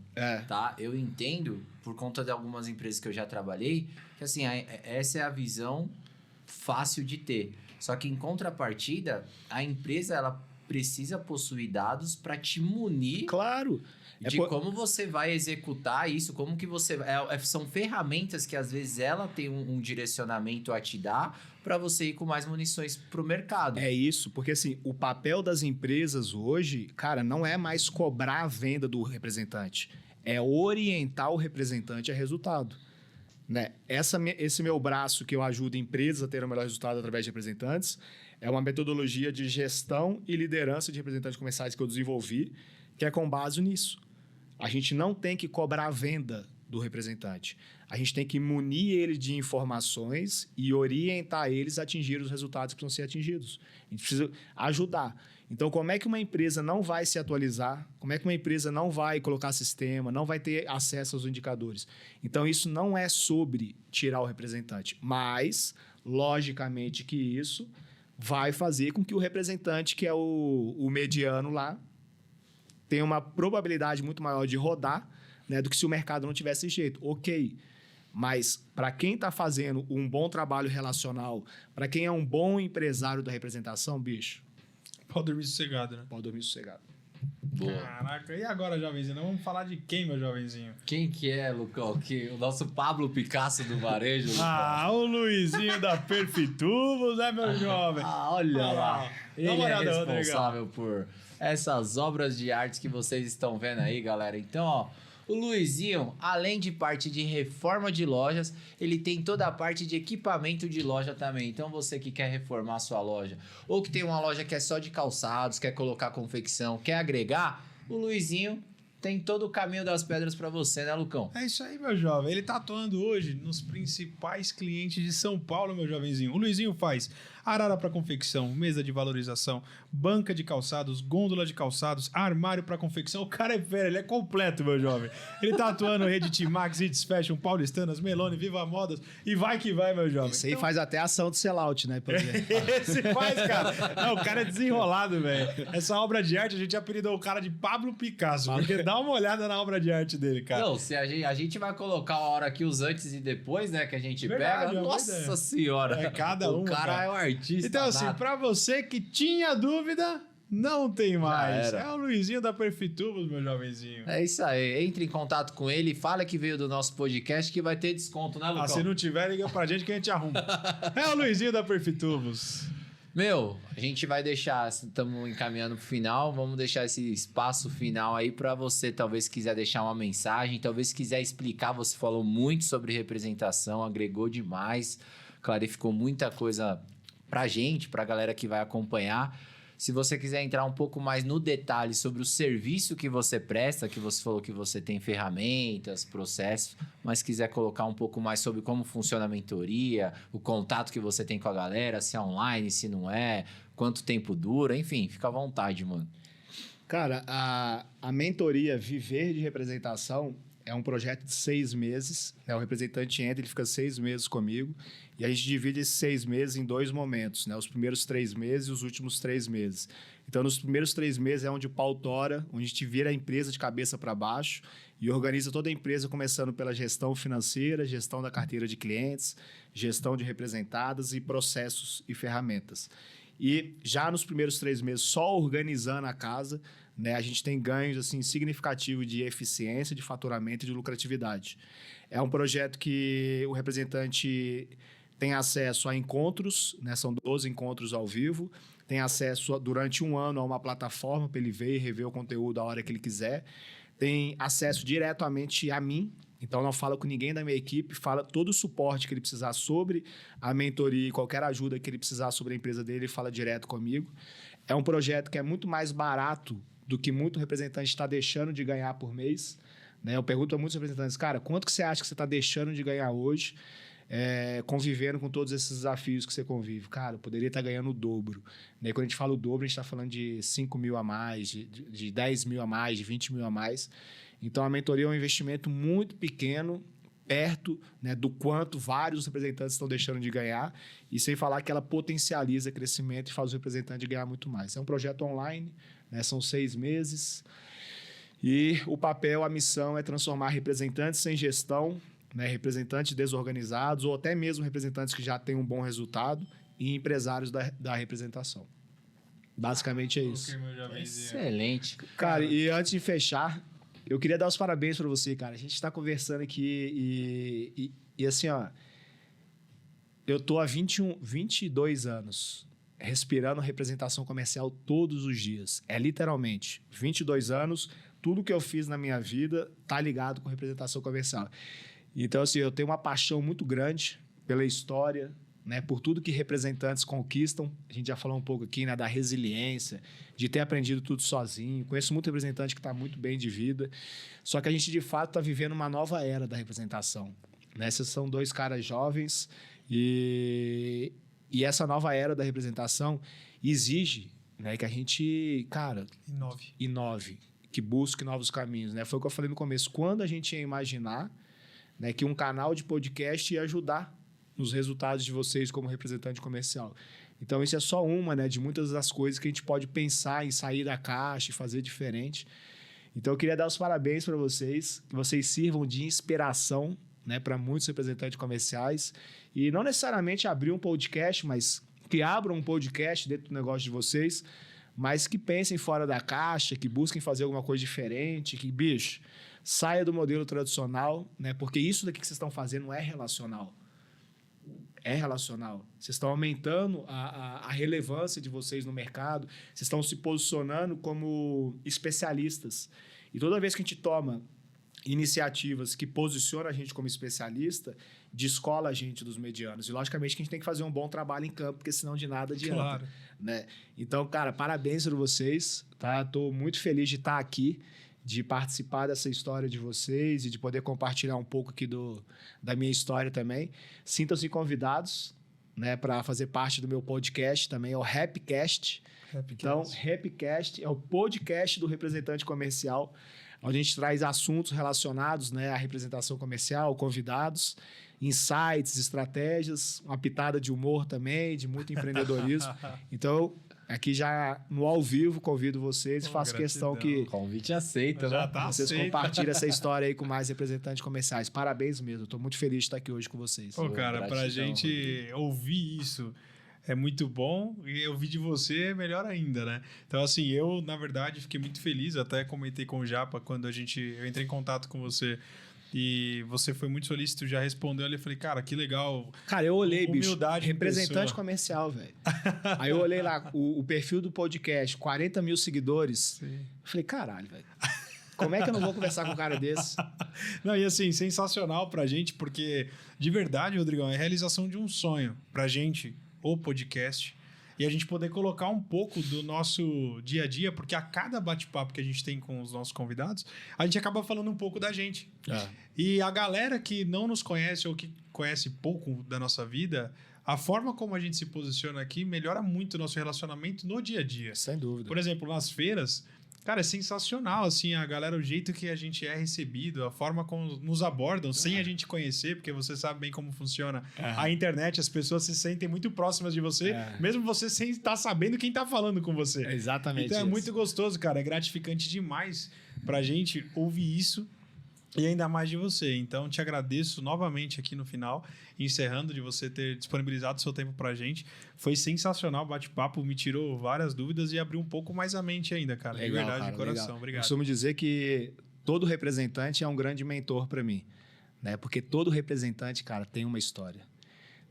tá? Eu entendo, por conta de algumas empresas que eu já trabalhei, que assim, essa é a visão fácil de ter. Só que em contrapartida, a empresa ela precisa possuir dados para te munir Claro. de como você vai executar isso, como que você... são ferramentas que às vezes ela tem um direcionamento a te dar para você ir com mais munições para o mercado. É isso, porque assim, o papel das empresas hoje, cara, não é mais cobrar a venda do representante, é orientar o representante a resultado. Né? Esse meu braço que eu ajudo empresas a ter o melhor resultado através de representantes é uma metodologia de gestão e liderança de representantes comerciais que eu desenvolvi, que é com base nisso. A gente não tem que cobrar a venda do representante. A gente tem que munir ele de informações e orientar eles a atingir os resultados que precisam ser atingidos. A gente precisa ajudar. Então, como é que uma empresa não vai se atualizar? Como é que uma empresa não vai colocar sistema, não vai ter acesso aos indicadores? Então, isso não é sobre tirar o representante, mas, logicamente, que isso vai fazer com que o representante, que é o mediano lá, tenha uma probabilidade muito maior de rodar, né, do que se o mercado não tivesse jeito. Ok, mas para quem está fazendo um bom trabalho relacional, para quem é um bom empresário da representação, bicho, Pode dormir sossegado, né? pode dormir sossegado. Boa. Caraca, e agora, jovenzinho? Não vamos falar de quem, meu jovenzinho? Quem que é, Lucão? O nosso Pablo Picasso do varejo? Lucão? Ah, o Luizinho da Perfitubos, né, meu jovem? Ah, olha lá. Ele Dá uma olhada, é responsável por essas obras de arte que vocês estão vendo aí, galera. Então, ó, o Luizinho, além de parte de reforma de lojas, ele tem toda a parte de equipamento de loja também. Então, você que quer reformar a sua loja, ou que tem uma loja que é só de calçados, quer colocar confecção, quer agregar, o Luizinho tem todo o caminho das pedras para você, né, Lucão? É isso aí, meu jovem. Ele tá atuando hoje nos principais clientes de São Paulo, meu jovenzinho. O Luizinho faz arara para confecção, mesa de valorização, banca de calçados, gôndola de calçados, armário para confecção. O cara é fera, ele é completo, meu jovem. Ele tá atuando no Rede Timax, Hits Fashion, Paulistanas, Melone, Viva Modas e vai que vai, meu jovem. Esse aí faz até ação de sellout, né? Pra ver. Esse faz, cara. Não, o cara é desenrolado, velho. Essa obra de arte, a gente apelidou o cara de Pablo Picasso, porque dá uma olhada na obra de arte dele, cara. Não, se a gente vai colocar uma hora aqui os antes e depois, né, que a gente Verdade, pega, é uma nossa ideia. senhora. É cada o uma, cara cara. é um artista. Então, assim, nato. pra você que tinha dúvida, não tem mais. era. É o Luizinho da Perfitubos, meu jovenzinho. É isso aí. Entre em contato com ele, fala que veio do nosso podcast que vai ter desconto, né, Lucão? Ah, se não tiver, liga pra gente que a gente arruma. É o Luizinho da Perfitubos. Meu, a gente vai deixar, estamos encaminhando pro final, vamos deixar esse espaço final aí para você, talvez quiser deixar uma mensagem, talvez quiser explicar, você falou muito sobre representação, agregou demais, clarificou muita coisa pra gente, pra galera que vai acompanhar. Se você quiser entrar um pouco mais no detalhe sobre o serviço que você presta, que você falou que você tem ferramentas, processos, mas quiser colocar um pouco mais sobre como funciona a mentoria, o contato que você tem com a galera, se é online, se não é, quanto tempo dura, enfim, fica à vontade, mano. Cara, a mentoria Viver de Representação é um projeto de 6 meses. Né? O representante entra, ele fica 6 meses comigo. E a gente divide esses 6 meses em 2 momentos. Né? Os primeiros 3 meses e os últimos 3 meses. Então, nos primeiros 3 meses é onde o pau tora, onde a gente vira a empresa de cabeça para baixo e organiza toda a empresa, começando pela gestão financeira, gestão da carteira de clientes, gestão de representadas e processos e ferramentas. E já nos primeiros 3 meses, só organizando a casa, né, a gente tem ganhos assim, significativos de eficiência, de faturamento e de lucratividade. É um projeto que o representante tem acesso a encontros, né, são 12 encontros ao vivo, tem acesso durante um ano a uma plataforma para ele ver e rever o conteúdo a hora que ele quiser, tem acesso diretamente a mim. Então, não fala com ninguém da minha equipe, fala todo o suporte que ele precisar sobre a mentoria e qualquer ajuda que ele precisar sobre a empresa dele, ele fala direto comigo. É um projeto que é muito mais barato do que muito representante está deixando de ganhar por mês. Né? Eu pergunto a muitos representantes, cara, quanto que você acha que você está deixando de ganhar hoje convivendo com todos esses desafios que você convive? Cara, eu poderia estar ganhando o dobro. Né? Quando a gente fala o dobro, a gente está falando de 5 mil a mais, de 10 mil a mais, de 20 mil a mais. Então, a mentoria é um investimento muito pequeno, perto, né, do quanto vários representantes estão deixando de ganhar, e sem falar que ela potencializa crescimento e faz o representante ganhar muito mais. É um projeto online, né, são 6 meses, e o papel, a missão é transformar representantes sem gestão, né, representantes desorganizados, ou até mesmo representantes que já têm um bom resultado, em empresários da representação. Basicamente é isso. Excelente. Cara, e antes de fechar, eu queria dar os parabéns para você, cara. A gente está conversando aqui e assim, ó, eu tô há 22 anos respirando representação comercial todos os dias. É literalmente 22 anos, tudo que eu fiz na minha vida tá ligado com representação comercial. Então, assim, eu tenho uma paixão muito grande pela história, né, por tudo que representantes conquistam. A gente já falou um pouco aqui, né, da resiliência, de ter aprendido tudo sozinho. Conheço muito representante que está muito bem de vida. Só que a gente, de fato, está vivendo uma nova era da representação. Né? Esses são 2 caras jovens e essa nova era da representação exige, né, que a gente, cara, inove, que busque novos caminhos. Né? Foi o que eu falei no começo. Quando a gente ia imaginar, né, que um canal de podcast ia ajudar nos resultados de vocês como representante comercial. Então, isso é só uma, né, de muitas das coisas que a gente pode pensar em sair da caixa e fazer diferente. Então, eu queria dar os parabéns para vocês, que vocês sirvam de inspiração, né, para muitos representantes comerciais. E não necessariamente abrir um podcast, mas que abram um podcast dentro do negócio de vocês, mas que pensem fora da caixa, que busquem fazer alguma coisa diferente, que, bicho, saia do modelo tradicional, né? Porque isso daqui que vocês estão fazendo é relacional. É relacional. Vocês estão aumentando a relevância de vocês no mercado, vocês estão se posicionando como especialistas. E toda vez que a gente toma iniciativas que posicionam a gente como especialista, descola a gente dos medianos. E, logicamente, que a gente tem que fazer um bom trabalho em campo, porque senão de nada adianta. Claro. Né? Então, cara, parabéns para vocês. Tá? Estou muito feliz de estar aqui, de participar dessa história de vocês e de poder compartilhar um pouco aqui da minha história também. Sintam-se convidados, né, para fazer parte do meu podcast também, é o Rapcast. Então, Rapcast é o podcast do representante comercial, onde a gente traz assuntos relacionados, né, à representação comercial, convidados, insights, estratégias, uma pitada de humor também, de muito empreendedorismo. Então, aqui já no ao vivo, convido vocês e faço questão que Convite aceito, Já né? tá vocês aceito. compartilhem essa história aí com mais representantes comerciais. Parabéns mesmo, estou muito feliz de estar aqui hoje com vocês. Pô, cara, pra Gratidão, gente ouvir isso é muito bom e ouvir de você é melhor ainda, né? Então, assim, eu, na verdade, fiquei muito feliz. Até comentei com o Japa quando eu entrei em contato com você e você foi muito solícito, já respondeu ali. Eu falei, cara, que legal. Cara, eu olhei, bicho, Humildade em representante pessoa. comercial, velho. Aí eu olhei lá, o perfil do podcast, 40 mil seguidores. Sim. Eu falei, caralho, velho. Como é que eu não vou conversar com um cara desse? Não, e assim, sensacional pra gente, porque de verdade, Rodrigão, é a realização de um sonho pra gente, o podcast, e a gente poder colocar um pouco do nosso dia a dia, porque a cada bate-papo que a gente tem com os nossos convidados, a gente acaba falando um pouco da gente. E a galera que não nos conhece ou que conhece pouco da nossa vida, a forma como a gente se posiciona aqui melhora muito o nosso relacionamento no dia a dia. Sem dúvida. Por exemplo, nas feiras, cara, é sensacional, assim, a galera, o jeito que a gente é recebido, a forma como nos abordam, sem a gente conhecer, porque você sabe bem como funciona a internet, as pessoas se sentem muito próximas de você, mesmo você sem estar sabendo quem tá falando com você. É exatamente Então é isso. muito gostoso, cara, é gratificante demais pra gente ouvir isso. E ainda mais de você. Então, te agradeço novamente aqui no final, encerrando de você ter disponibilizado seu tempo pra gente. Foi sensacional o bate-papo, me tirou várias dúvidas e abriu um pouco mais a mente ainda, cara. Legal, de verdade, cara, de coração. legal. Obrigado. Eu costumo dizer que todo representante é um grande mentor para mim, né? Porque todo representante, cara, tem uma história.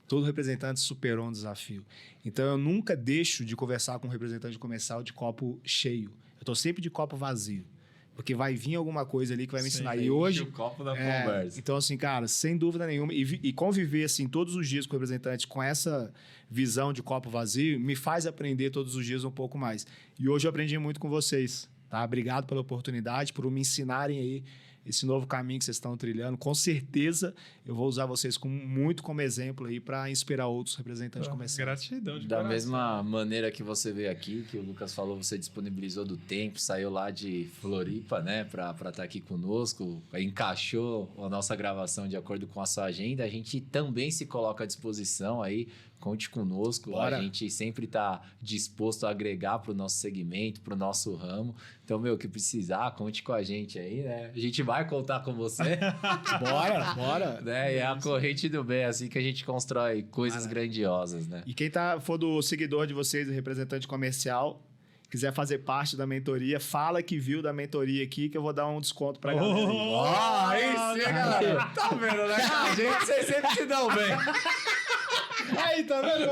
Todo representante superou um desafio. Então, eu nunca deixo de conversar com um representante comercial de copo cheio. Eu estou sempre de copo vazio. Porque vai vir alguma coisa ali que vai me ensinar. E hoje... o copo da conversa. Então, assim, cara, sem dúvida nenhuma. E conviver, assim, todos os dias com o representante com essa visão de copo vazio me faz aprender todos os dias um pouco mais. E hoje eu aprendi muito com vocês, tá? Obrigado pela oportunidade, por me ensinarem aí esse novo caminho que vocês estão trilhando. Com certeza, eu vou usar vocês muito como exemplo aí para inspirar outros representantes comerciais. Gratidão de Da coração. mesma maneira que você veio aqui, que o Lucas falou, você disponibilizou do tempo, saiu lá de Floripa, né, pra estar aqui conosco, encaixou a nossa gravação de acordo com a sua agenda, a gente também se coloca à disposição aí, conte conosco, Bora. A gente sempre tá disposto a agregar pro nosso segmento, pro nosso ramo, então, meu, que precisar, conte com a gente aí, né, a gente vai contar com você, Bora! né, e é a corrente do bem, assim que a gente constrói coisas grandiosas, né. E quem for do seguidor de vocês, do representante comercial, quiser fazer parte da mentoria, fala que viu da mentoria aqui, que eu vou dar um desconto pra galera. Aí sim, galera. Tá vendo, né? A gente, vocês sempre se dão bem. Aí, tá vendo?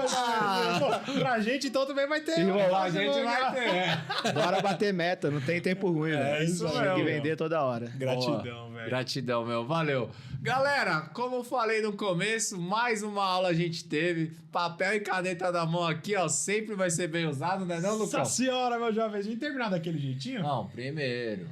Pô, pra gente, então, também vai ter. A gente vai ter. Bora bater meta, não tem tempo ruim, né? isso Tem mesmo. que vender toda hora. Gratidão, velho. Gratidão, meu. Valeu. Galera, como eu falei no começo, mais uma aula a gente teve. Papel e caneta na mão aqui, ó. Sempre vai ser bem usado, né, não, Lucão? Nossa senhora, meu jovem. A gente terminar daquele jeitinho? Não, primeiro,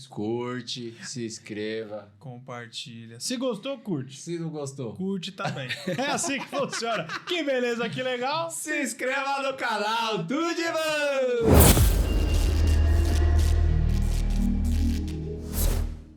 curte, se inscreva. Compartilha. Se gostou, curte. Se não gostou, Curte também. É assim que funciona. Que beleza, que legal. se inscreva no canal do Divã!